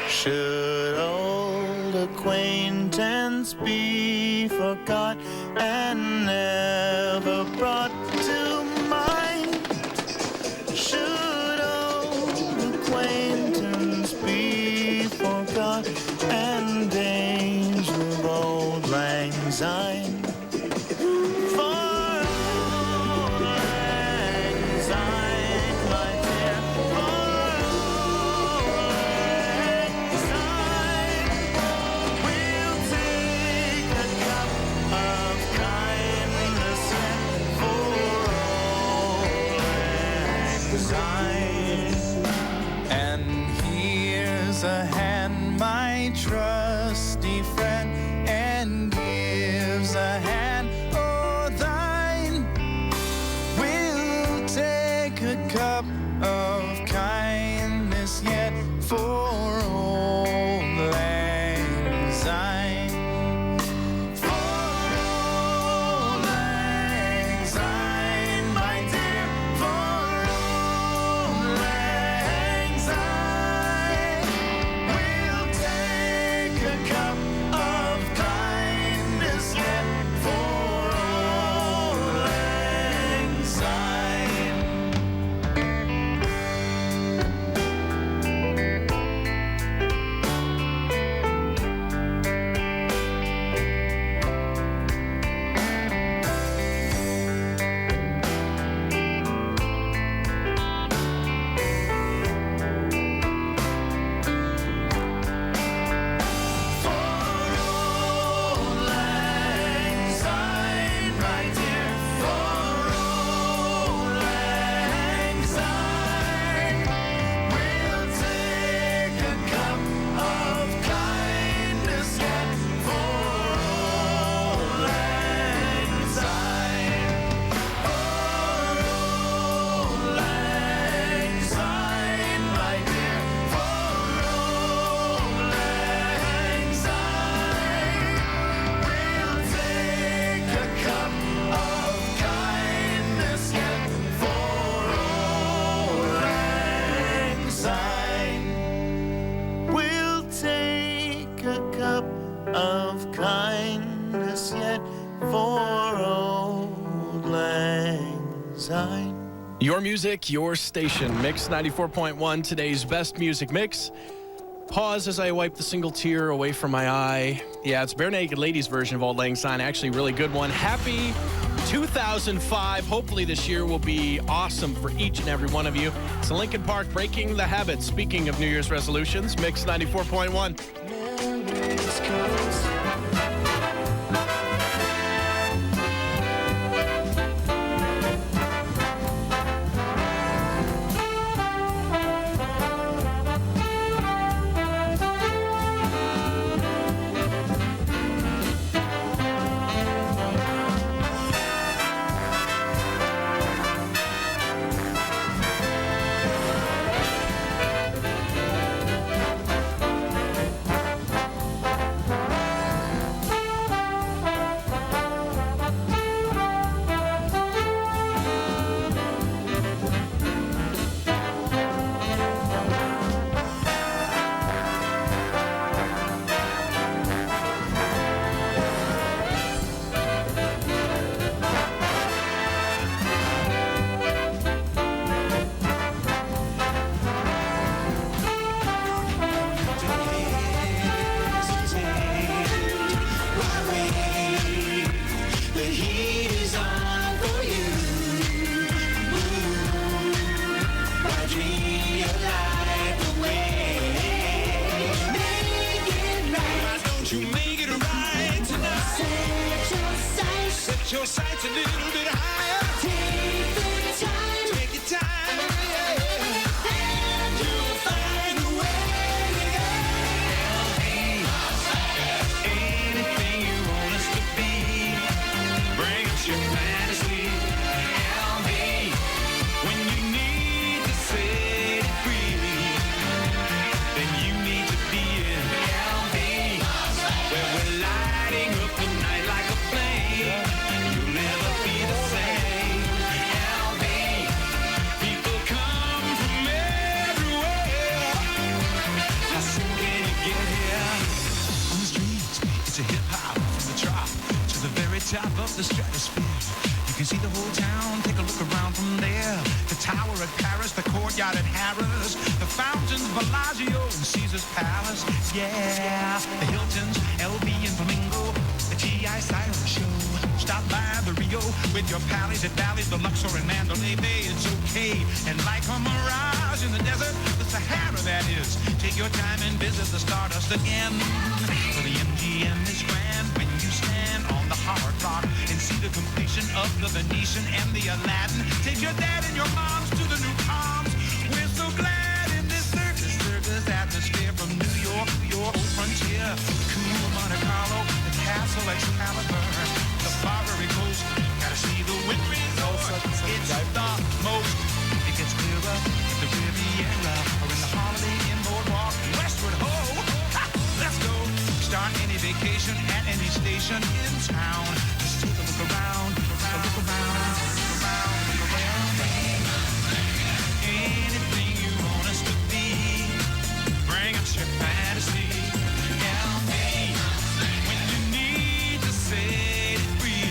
Should old acquaintance be forgot and never brought to mind? Should old acquaintance be forgot and danger of old lang syne? A hand, my trusty friend, and gives a hand, oh thine. We'll take a cup of kindness yet for old lang syne. For old lang syne, my dear, for old lang syne. Cup of kindness yet for old lang syne. Of kindness yet for old lang syne. Your music, your station. Mix 94.1, today's best music mix. Pause as I wipe the single tear away from my eye. Yeah, it's Bare Naked Ladies version of Old Lang Syne. Actually, really good one. Happy 2005. Hopefully this year will be awesome for each and every one of you. It's Lincoln Park Breaking the Habit. Speaking of New Year's resolutions, Mix 94.1. your sights a little bit higher. Take your time, yeah. And you'll find a way. Anything you want us to be, bring us your fantasy. When you need to set it free, then you need to be in where we're lighting up the night like a flame. You'll never be the same. People come from everywhere. How soon can you get here? On the streets, it's a hip-hop from the drop to the very top of the stratosphere. You can see the whole town, take a look around from there. The tower at Paris, the courtyard at Harris, the fountains, Bellagio, and Caesars Palace. Yeah, the Hiltons, LV and Flamingo, the GI Siren Show. Stop by the Rio with your pallies at Valleys, the Luxor and Mandalay Bay. It's okay. And like a mirage in the desert, the Sahara that is. Take your time and visit the Stardust again. For the MGM is grand when you stand on the Hard Rock and see the completion of the Venetian and the Aladdin. Take your dad and your moms to the new Palms. We're so glad in this circus atmosphere from New York, your old frontier, cool Monte Carlo, the Castle Excalibur, the Barbary Coast. Gotta see the wind resort. It's the most. It gets clearer at the Riviera or in the Holiday Inn Boardwalk, westward ho. Ha, let's go. Start any vacation at any station in town. Just take a look around, look around. Anything you want us to be, bring us your fantasy. When you need to set it free,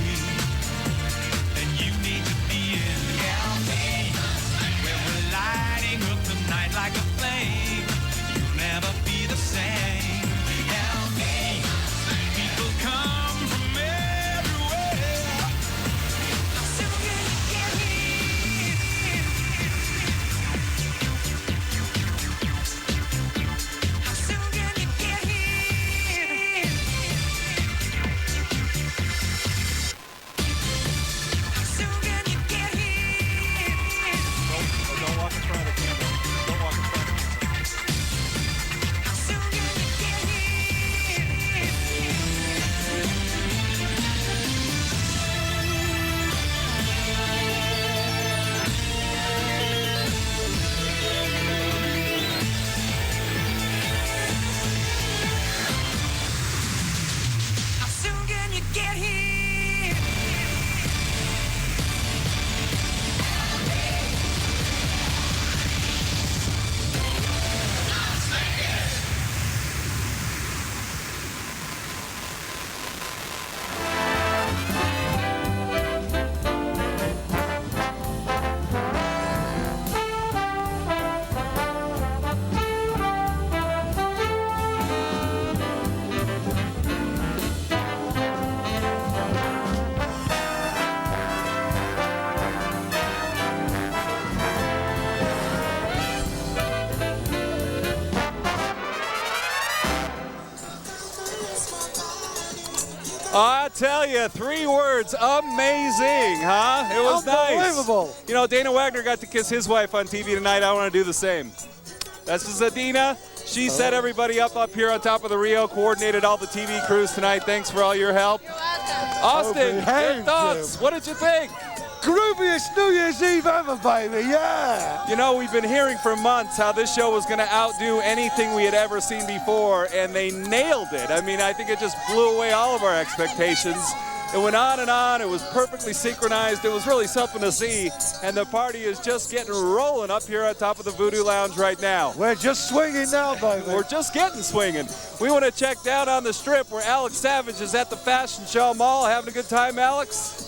then you need to be in where we're lighting up the night like a flame. You'll never be the same. People come from everywhere. How soon can you get here? How soon can you get here? How soon can you get here? Don't walk in front of the camera. Don't walk in front of the camera. How soon can you get here? How soon can you get here? I tell you, 3 words, amazing, huh? It was nice. Unbelievable. You know, Dana Wagner got to kiss his wife on TV tonight. I want to do the same. That's Zadina. She set everybody up here on top of the Rio, coordinated all the TV crews tonight. Thanks for all your help. Austin, your thoughts? What did you think? Grooviest New Year's Eve ever, baby, yeah! You know, we've been hearing for months how this show was going to outdo anything we had ever seen before, and they nailed it. I mean, I think it just blew away all of our expectations. It went on and on. It was perfectly synchronized. It was really something to see, and the party is just getting rolling up here on top of the Voodoo Lounge right now. We're just swinging now, baby. We're just getting swinging. We want to check down on the Strip where Alex Savage is at the Fashion Show Mall. Having a good time, Alex?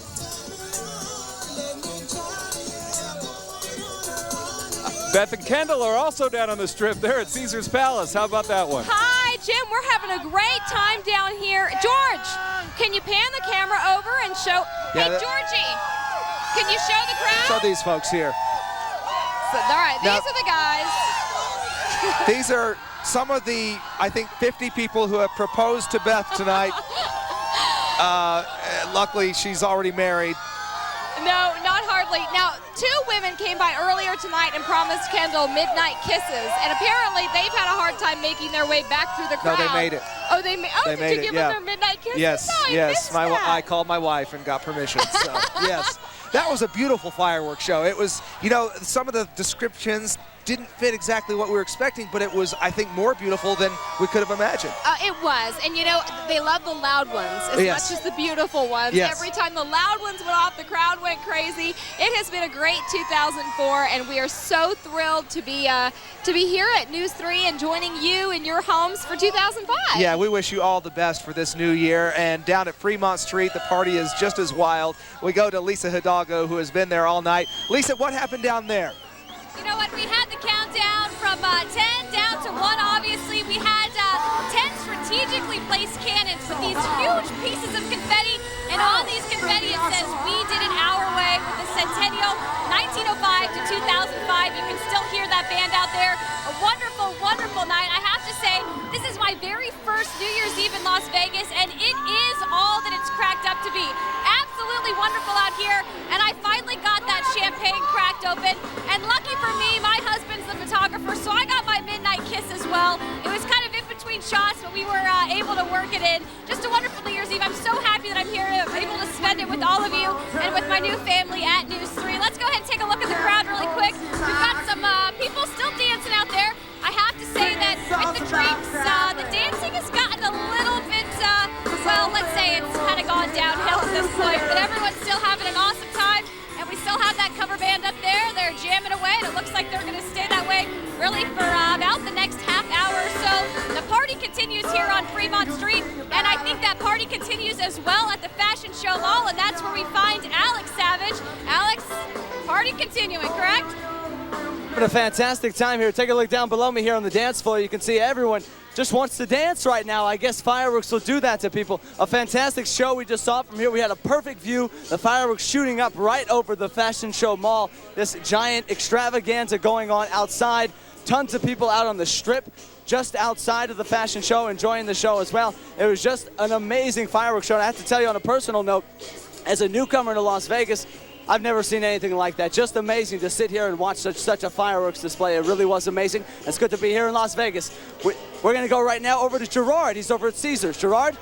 Beth and Kendall are also down on the Strip there at Caesars Palace. How about that one? Hi, Jim. We're having a great time down here. George, can you pan the camera over and show? Yeah, hey, Georgie, can you show the crowd? Show these folks here. So, all right, Now- these are the guys. These are some of the, I think, 50 people who have proposed to Beth tonight. luckily, she's already married. No, not hardly. Now, 2 women came by earlier tonight and promised Kendall midnight kisses, and apparently they've had a hard time making their way back through the crowd. No, they made it. Oh, did you give them their midnight kisses? Yes, No, I yes. missed that. I called my wife and got permission. So, yes. That was a beautiful fireworks show. It was, some of the descriptions didn't fit exactly what we were expecting, but it was, I think, more beautiful than we could have imagined. It was, and they love the loud ones as Yes. much as the beautiful ones. Yes. Every time the loud ones went off, the crowd went crazy. It has been a great 2004, and we are so thrilled to be here at News 3 and joining you in your homes for 2005. Yeah, we wish you all the best for this new year. And down at Fremont Street, the party is just as wild. We go to Lisa Hidalgo, who has been there all night. Lisa, what happened down there? You know what? We had the countdown from 10 down to 1, obviously. We had 10 strategically placed cannons with these huge pieces of confetti. And on these confetti, it says, "We did it our way" with the Centennial 1905 to 2005. You can still hear that band out there. A wonderful, wonderful night. I have to say, this is my very first New Year's Eve in Las Vegas, and it is all that it's cracked up to be. Absolutely wonderful out here, and I finally got that champagne cracked open. And lucky for me, my husband's the photographer, so I got my midnight kiss as well. It was kind of in between shots, but we were able to work it in. Just a wonderful New Year's Eve. I'm so happy that I'm here, able to spend it with all of you and with my new family at News 3. Let's go ahead and take a look at the crowd really quick. We've got some people still dancing out there. I have to say that with the drinks, the dancing has gotten a little bit, let's say it's kind of gone downhill at this point, but everyone's still having an awesome time. And we still have that cover band up there. They're jamming away, and it looks like they're going to stay that way really for about the next half hour or so. The party continues here on Fremont Street, and I think that party continues as well at the Fashion Show Mall, and that's where we find Alex Savage. Alex, party continuing, correct? Having a fantastic time here. Take a look down below me here on the dance floor. You can see everyone just wants to dance right now. I guess fireworks will do that to people. A fantastic show we just saw from here. We had a perfect view. The fireworks shooting up right over the Fashion Show Mall. This giant extravaganza going on outside. Tons of people out on the strip just outside of the fashion show enjoying the show as well. It was just an amazing fireworks show. And I have to tell you on a personal note, as a newcomer to Las Vegas, I've never seen anything like that. Just amazing to sit here and watch such a fireworks display. It really was amazing. It's good to be here in Las Vegas. We're going to go right now over to Gerard. He's over at Caesars. Gerard?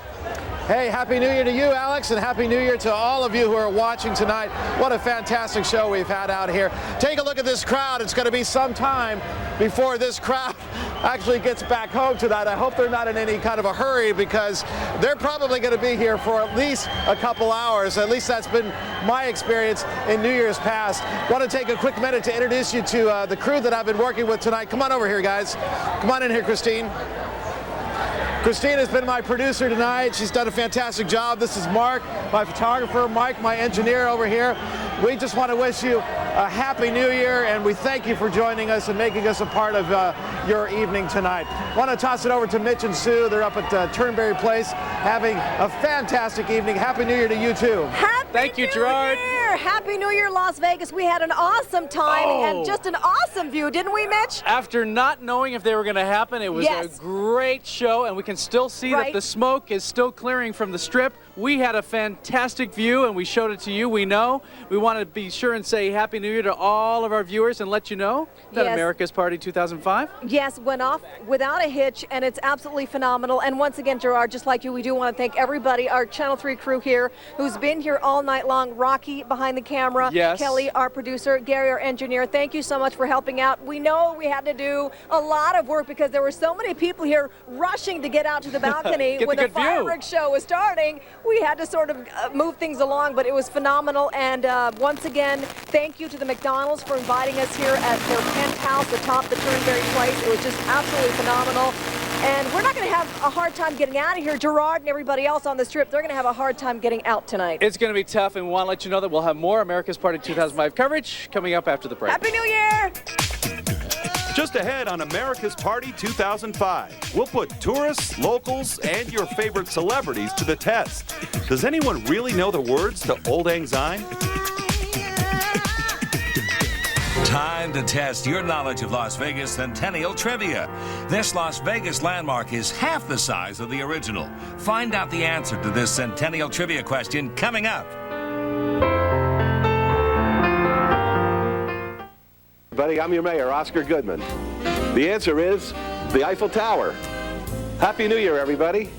Hey, Happy New Year to you, Alex, and Happy New Year to all of you who are watching tonight. What a fantastic show we've had out here. Take a look at this crowd. It's going to be some time before this crowd actually gets back home tonight. I hope they're not in any kind of a hurry, because they're probably going to be here for at least a couple hours. At least that's been my experience in New Year's past. Want to take a quick minute to introduce you to the crew that I've been working with tonight. Come on over here, guys. Come on in here, Christine. Christine has been my producer tonight. She's done a fantastic job. This is Mark, my photographer, Mike, my engineer over here. We just want to wish you a Happy New Year, and we thank you for joining us and making us a part of your evening tonight. I want to toss it over to Mitch and Sue. They're up at Turnberry Place having a fantastic evening. Happy New Year to you, too. Thank you, Gerard. Happy New Year, Las Vegas. We had an awesome time and just an awesome view, didn't we, Mitch? After not knowing if they were going to happen, it was a great show, and we can still see that the smoke is still clearing from the strip. We had a fantastic view, and we showed it to you. We know. We want to be sure and say Happy New Year to all of our viewers and let you know that America's Party 2005. Yes, went off without a hitch, and it's absolutely phenomenal. And once again, Gerard, just like you, we do want to thank everybody, our Channel 3 crew here, who's been here all night long. Rocky behind the camera, Kelly, our producer, Gary, our engineer. Thank you so much for helping out. We know we had to do a lot of work because there were so many people here rushing to get out to the balcony when the fireworks show was starting. We had to sort of move things along, but it was phenomenal. And once again, thank you to the McDonald's for inviting us here at their penthouse atop the Turnberry Place. It was just absolutely phenomenal. And we're not going to have a hard time getting out of here. Gerard and everybody else on the strip, they're going to have a hard time getting out tonight. It's going to be tough, and we want to let you know that we'll have more America's Party 2005 coverage coming up after the break. Happy New Year! Just ahead on America's Party 2005, we'll put tourists, locals, and your favorite celebrities to the test. Does anyone really know the words to Old Lang Syne? Time to test your knowledge of Las Vegas Centennial trivia. This Las Vegas landmark is half the size of the original. Find out the answer to this Centennial trivia question coming up. Buddy, I'm your mayor, Oscar Goodman. The answer is the Eiffel Tower. Happy New Year, everybody.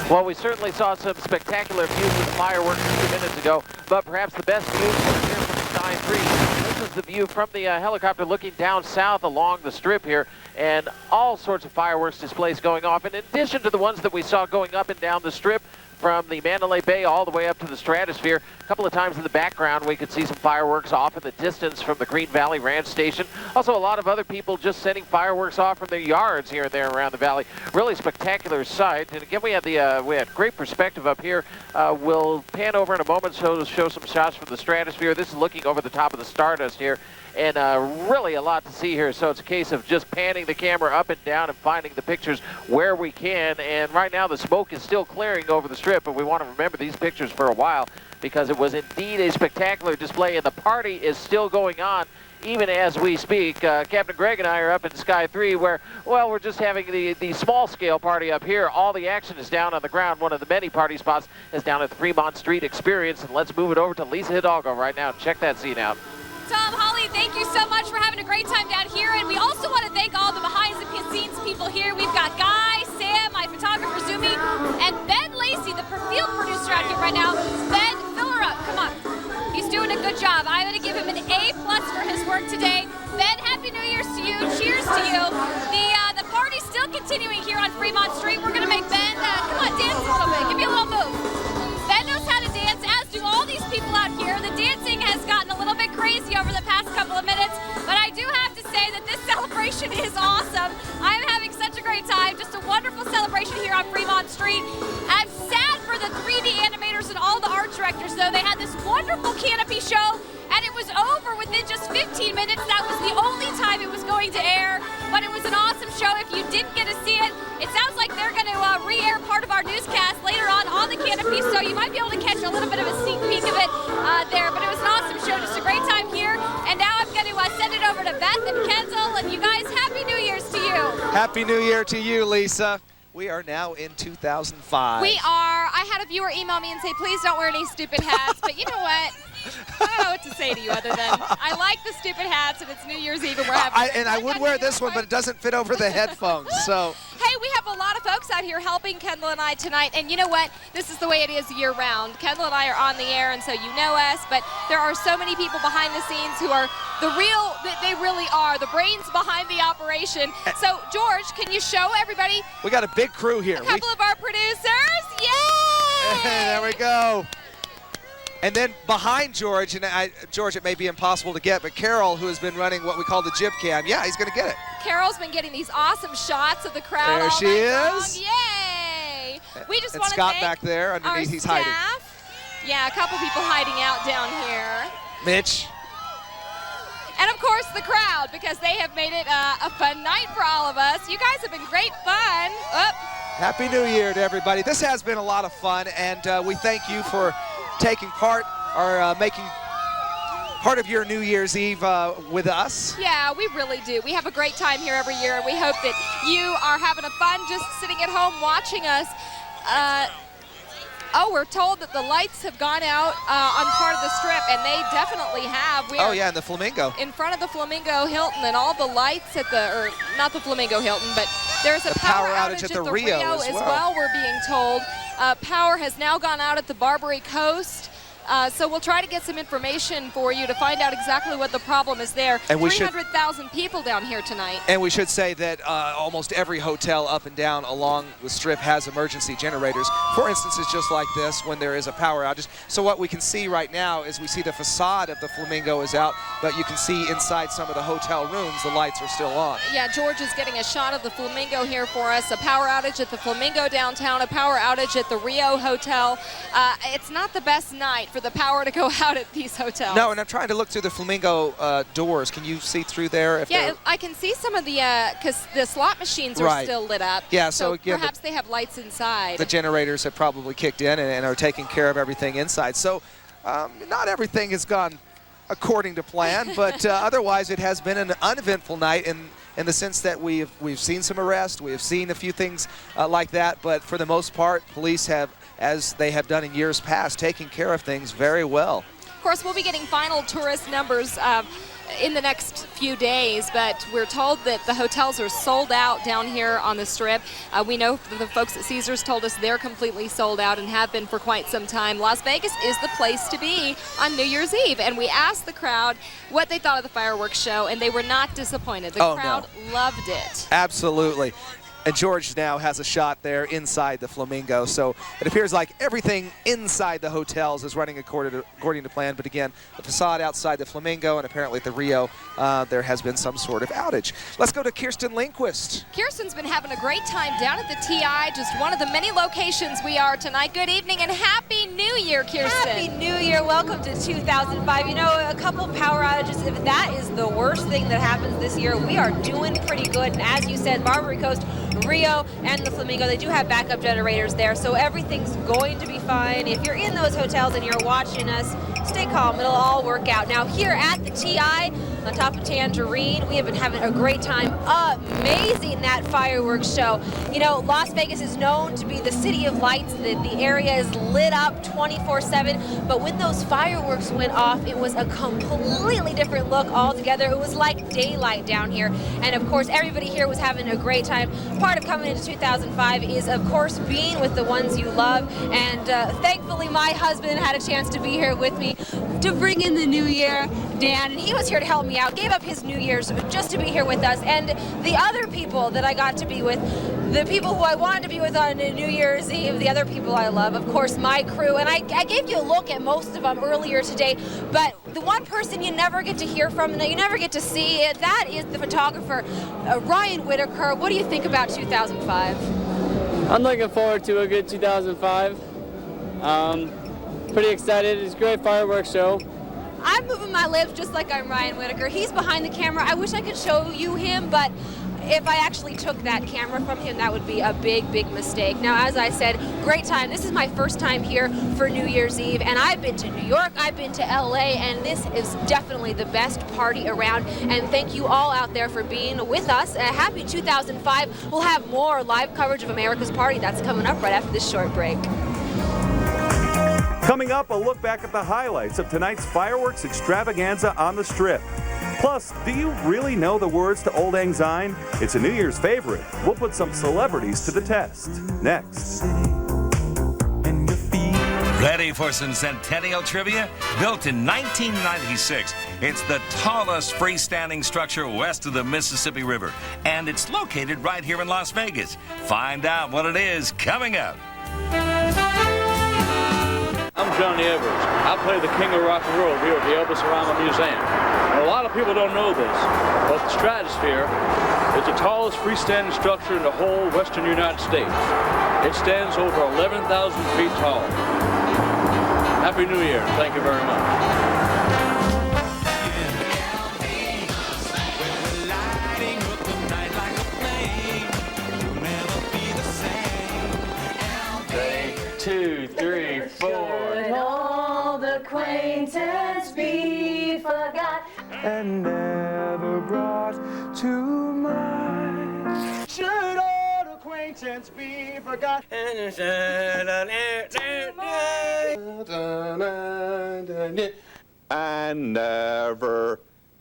Well, we certainly saw some spectacular views of fireworks a few minutes ago, but perhaps the best views were here from Sky 3. This is the view from the helicopter looking down south along the strip here, and all sorts of fireworks displays going off, in addition to the ones that we saw going up and down the strip from the Mandalay Bay all the way up to the Stratosphere. A couple of times in the background we could see some fireworks off in the distance from the Green Valley Ranch Station. Also a lot of other people just setting fireworks off from their yards here and there around the valley. Really spectacular sight. And again, we had great perspective up here. We'll pan over in a moment to show some shots from the Stratosphere. This is looking over the top of the Stardust here. And really a lot to see here, so it's a case of just panning the camera up and down and finding the pictures where we can. And right now the smoke is still clearing over the strip, but we want to remember these pictures for a while because it was indeed a spectacular display, and the party is still going on even as we speak. Captain Greg and I are up in Sky 3 where, well, we're just having the small-scale party up here. All the action is down on the ground. One of the many party spots is down at the Fremont Street Experience, and let's move it over to Lisa Hidalgo right now and check that scene out. Tom, Holly, thank you so much for having a great time down here. And we also want to thank all the behind-the-scenes people here. We've got Guy, Sam, my photographer, Zumi, and Ben Lacey, the field producer out here right now. Ben, fill her up. Come on. He's doing a good job. I'm going to give him an A+ for his work today. Ben, Happy New Year's to you. Cheers to you. The party's still continuing here on Fremont Street. We're going to make Ben, come on, dance a little bit. Give me a little move. Ben knows how to dance, as do all these people out here. The dancing has gotten a little bit crazy over the past couple of minutes, but I do have to say that this celebration is awesome. I'm having such a great time. Just a wonderful celebration here on Fremont Street. I'm sad for the 3D animators and all the art directors, though. They had this wonderful canopy show, and it was over within just 15 minutes. That was the only time it was going to air, but it was an awesome show. If you didn't get to see it, it sounds like they're going to re-air part of our newscast later on the canopy, so you might be able to catch a little bit of a sneak peek of it there. But it was an awesome show, just a great time here. And now I'm going to send it over to Beth and Kendall. And you guys, Happy New Year's to you. Happy New Year to you, Lisa. We are now in 2005. We are. I had a viewer email me and say, please don't wear any stupid hats. But you know what? I don't know what to say to you other than I like the stupid hats, and it's New Year's Eve, and we're having I would wear this one, but it doesn't fit over the headphones. So. Hey, we have a lot of folks out here helping Kendall and I tonight, and you know what? This is the way it is year-round. Kendall and I are on the air, and so you know us, but there are so many people behind the scenes who are they really are the brains behind the operation. So, George, can you show everybody? We got a big crew here. A couple of our producers. Yay! There we go. And then behind George, and George, it may be impossible to get, but Carol, who has been running what we call the jib cam, yeah, he's going to get it. Carol's been getting these awesome shots of the crowd. There she is. Yay! We just and want to Scott thank back there underneath, he's hiding. Yeah, a couple people hiding out down here. Mitch. And of course the crowd, because they have made it a fun night for all of us. You guys have been great fun. Happy New Year to everybody. This has been a lot of fun, and we thank you for taking part or making part of your New Year's Eve with us. Yeah, we really do. We have a great time here every year, and we hope that you are having a fun just sitting at home watching us. We're told that the lights have gone out on part of the strip, and they definitely have. In the Flamingo. In front of the Flamingo Hilton, and all the lights at or not the Flamingo Hilton, but there's a power outage at the Rio as well, we're being told. Power has now gone out at the Barbary Coast. So we'll try to get some information for you to find out exactly what the problem is there. And 300,000 people down here tonight. And we should say that almost every hotel up and down along the strip has emergency generators for instances just like this when there is a power outage. So what we can see right now is we see the facade of the Flamingo is out, but you can see inside some of the hotel rooms the lights are still on. Yeah, George is getting a shot of the Flamingo here for us. A power outage at the Flamingo downtown, a power outage at the Rio Hotel. It's not the best night for for the power to go out at these hotels. No, and I'm trying to look through the Flamingo doors. Can you see through there? Yeah, I can see some of the, because the slot machines are still lit up. Yeah, so again, perhaps they have lights inside. The generators have probably kicked in and are taking care of everything inside. So not everything has gone according to plan, but otherwise it has been an uneventful night in the sense that we've seen some arrests, we have seen a few things like that, but for the most part, police have, as they have done in years past, taken care of things very well. Of course, we'll be getting final tourist numbers in the next few days, but we're told that the hotels are sold out down here on the Strip. We know the folks at Caesars told us they're completely sold out and have been for quite some time. Las Vegas is the place to be on New Year's Eve, and we asked the crowd what they thought of the fireworks show, and they were not disappointed. The crowd loved it. Absolutely. And George now has a shot there inside the Flamingo. So it appears like everything inside the hotels is running according to plan. But again, the facade outside the Flamingo and apparently at the Rio, there has been some sort of outage. Let's go to Kirsten Lindquist. Kirsten's been having a great time down at the TI, just one of the many locations we are tonight. Good evening and Happy New Year, Kirsten. Happy New Year. Welcome to 2005. You know, a couple power outages, if that is the worst thing that happens this year, we are doing pretty good. And as you said, Barbary Coast, Rio, and the Flamingo, they do have backup generators there, so everything's going to be fine. If you're in those hotels and you're watching us, stay calm. It'll all work out. Now, here at the TI, on top of Tangerine, we have been having a great time. Amazing, that fireworks show. You know, Las Vegas is known to be the city of lights. The area is lit up 24/7, but when those fireworks went off, it was a completely different look altogether. It was like daylight down here, and of course, everybody here was having a great time. Part of coming into 2005 is, of course, being with the ones you love, and thankfully, my husband had a chance to be here with me to bring in the new year, Dan, and he was here to help me out, gave up his New Year's just to be here with us, and the other people that I got to be with, the people who I wanted to be with on New Year's Eve, the other people I love, of course, my crew, and I gave you a look at most of them earlier today, but the one person you never get to hear from and that you never get to see, that is the photographer, Ryan Whitaker. What do you think about 2005? I'm looking forward to a good 2005. Pretty excited. It's a great fireworks show. I'm moving my lips just like I'm Ryan Whitaker. He's behind the camera. I wish I could show you him, but if I actually took that camera from him, that would be a big, big mistake. Now, as I said, great time. This is my first time here for New Year's Eve, and I've been to New York, I've been to LA, and this is definitely the best party around. And thank you all out there for being with us. Happy 2005. We'll have more live coverage of America's Party. That's coming up right after this short break. Coming up, a look back at the highlights of tonight's fireworks extravaganza on the Strip. Plus, do you really know the words to Old Lang Syne? It's a New Year's favorite. We'll put some celebrities to the test. Next. Ready for some Centennial trivia? Built in 1996, it's the tallest freestanding structure west of the Mississippi River, and it's located right here in Las Vegas. Find out what it is coming up. I'm Johnny Evers. I play the king of rock and roll here at the Elvis Arama Museum. And a lot of people don't know this, but the Stratosphere is the tallest freestanding structure in the whole western United States. It stands over 11,000 feet tall. Happy New Year. Thank you very much. Two, three, four. Should old acquaintance be forgot and never brought to mind? Should old acquaintance be forgot And never.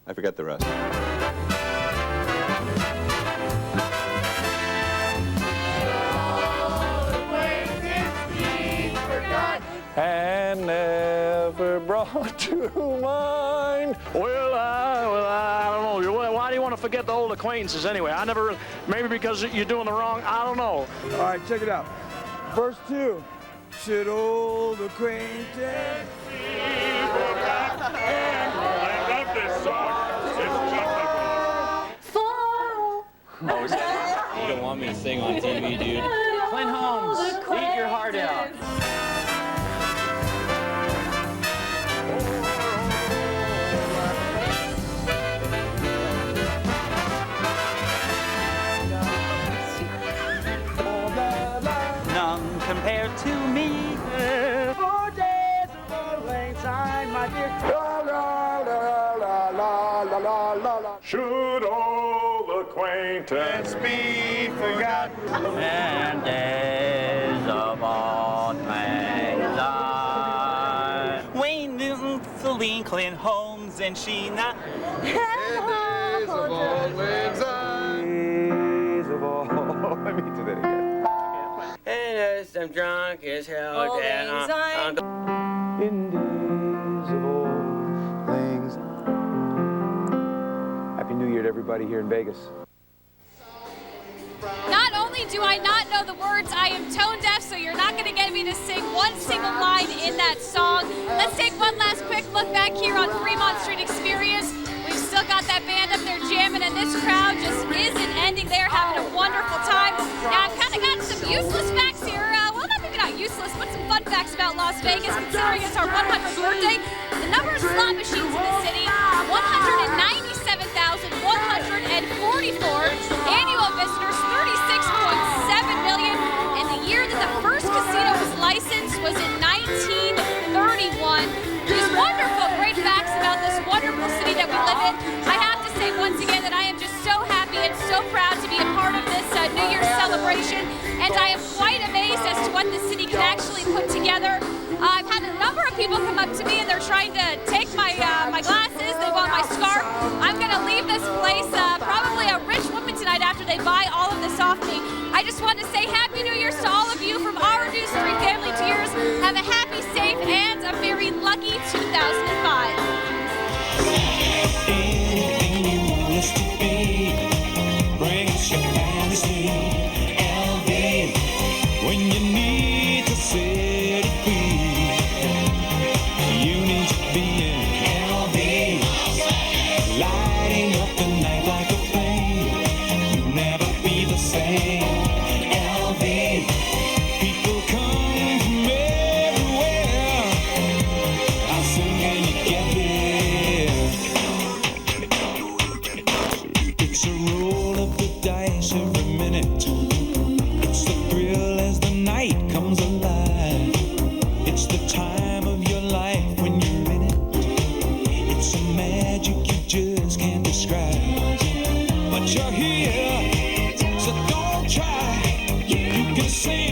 I forget the rest. And never brought to mind. Well, I don't know. Why do you want to forget the old acquaintances anyway? Maybe because you're doing the wrong, I don't know. All right, check it out. Verse 2. Should old acquaintance be forgot? I love this song. Oh, you don't want me to sing on TV, dude. Clint Holmes, eat your heart out. la la la. Should old acquaintance be forgot? And days of old lang syne. Wayne Newton, Celine, Clint Holmes, and Sheena. Days of old lang syne. Days of old. Let me do that again. And as I'm drunk as hell, Old and lang syne. In days of old lang syne. Happy New Year to everybody here in Vegas. Not only do I not know the words, I am tone deaf, so you're not going to get me to sing one single line in that song. Let's take one last quick look back here on Fremont Street Experience. We've still got that band up there jamming, and this crowd just isn't ending. They're having a wonderful time. Now, I've kind of got some useless facts here. Well, maybe not useless, but some fun facts about Las Vegas, considering it's our 100th birthday. The number of slot machines in the city, 197,144. Annual visitors, 36.7 million. And the year that the first casino was licensed was in 1931. These wonderful, great facts about this wonderful city that we live in. I have to say once again that I am just so happy and so proud to be a part of this New Year's celebration. And I am quite amazed as to what the city can actually put together. I've had a number of people come up to me and they're trying to take my glasses, they want my scarf. I'm gonna leave this place probably a rich woman tonight after they buy all of this off me. I just want to say Happy New Year's to all of you from our News 3 family to yours. Have a happy, safe, and a very lucky 2005. Anything you want us to be, bring us your fantasy. LV, when you need to set it free, you need to be in LV, lighting up the night like a flame. You'll never be the same. LV, people come from everywhere. How soon can you get there? It's a roll of the dice every minute. It's the thrill as the night comes alive. It's the time of your life when you're in it. It's a magic you just can't describe. But you're here, so don't try. You can say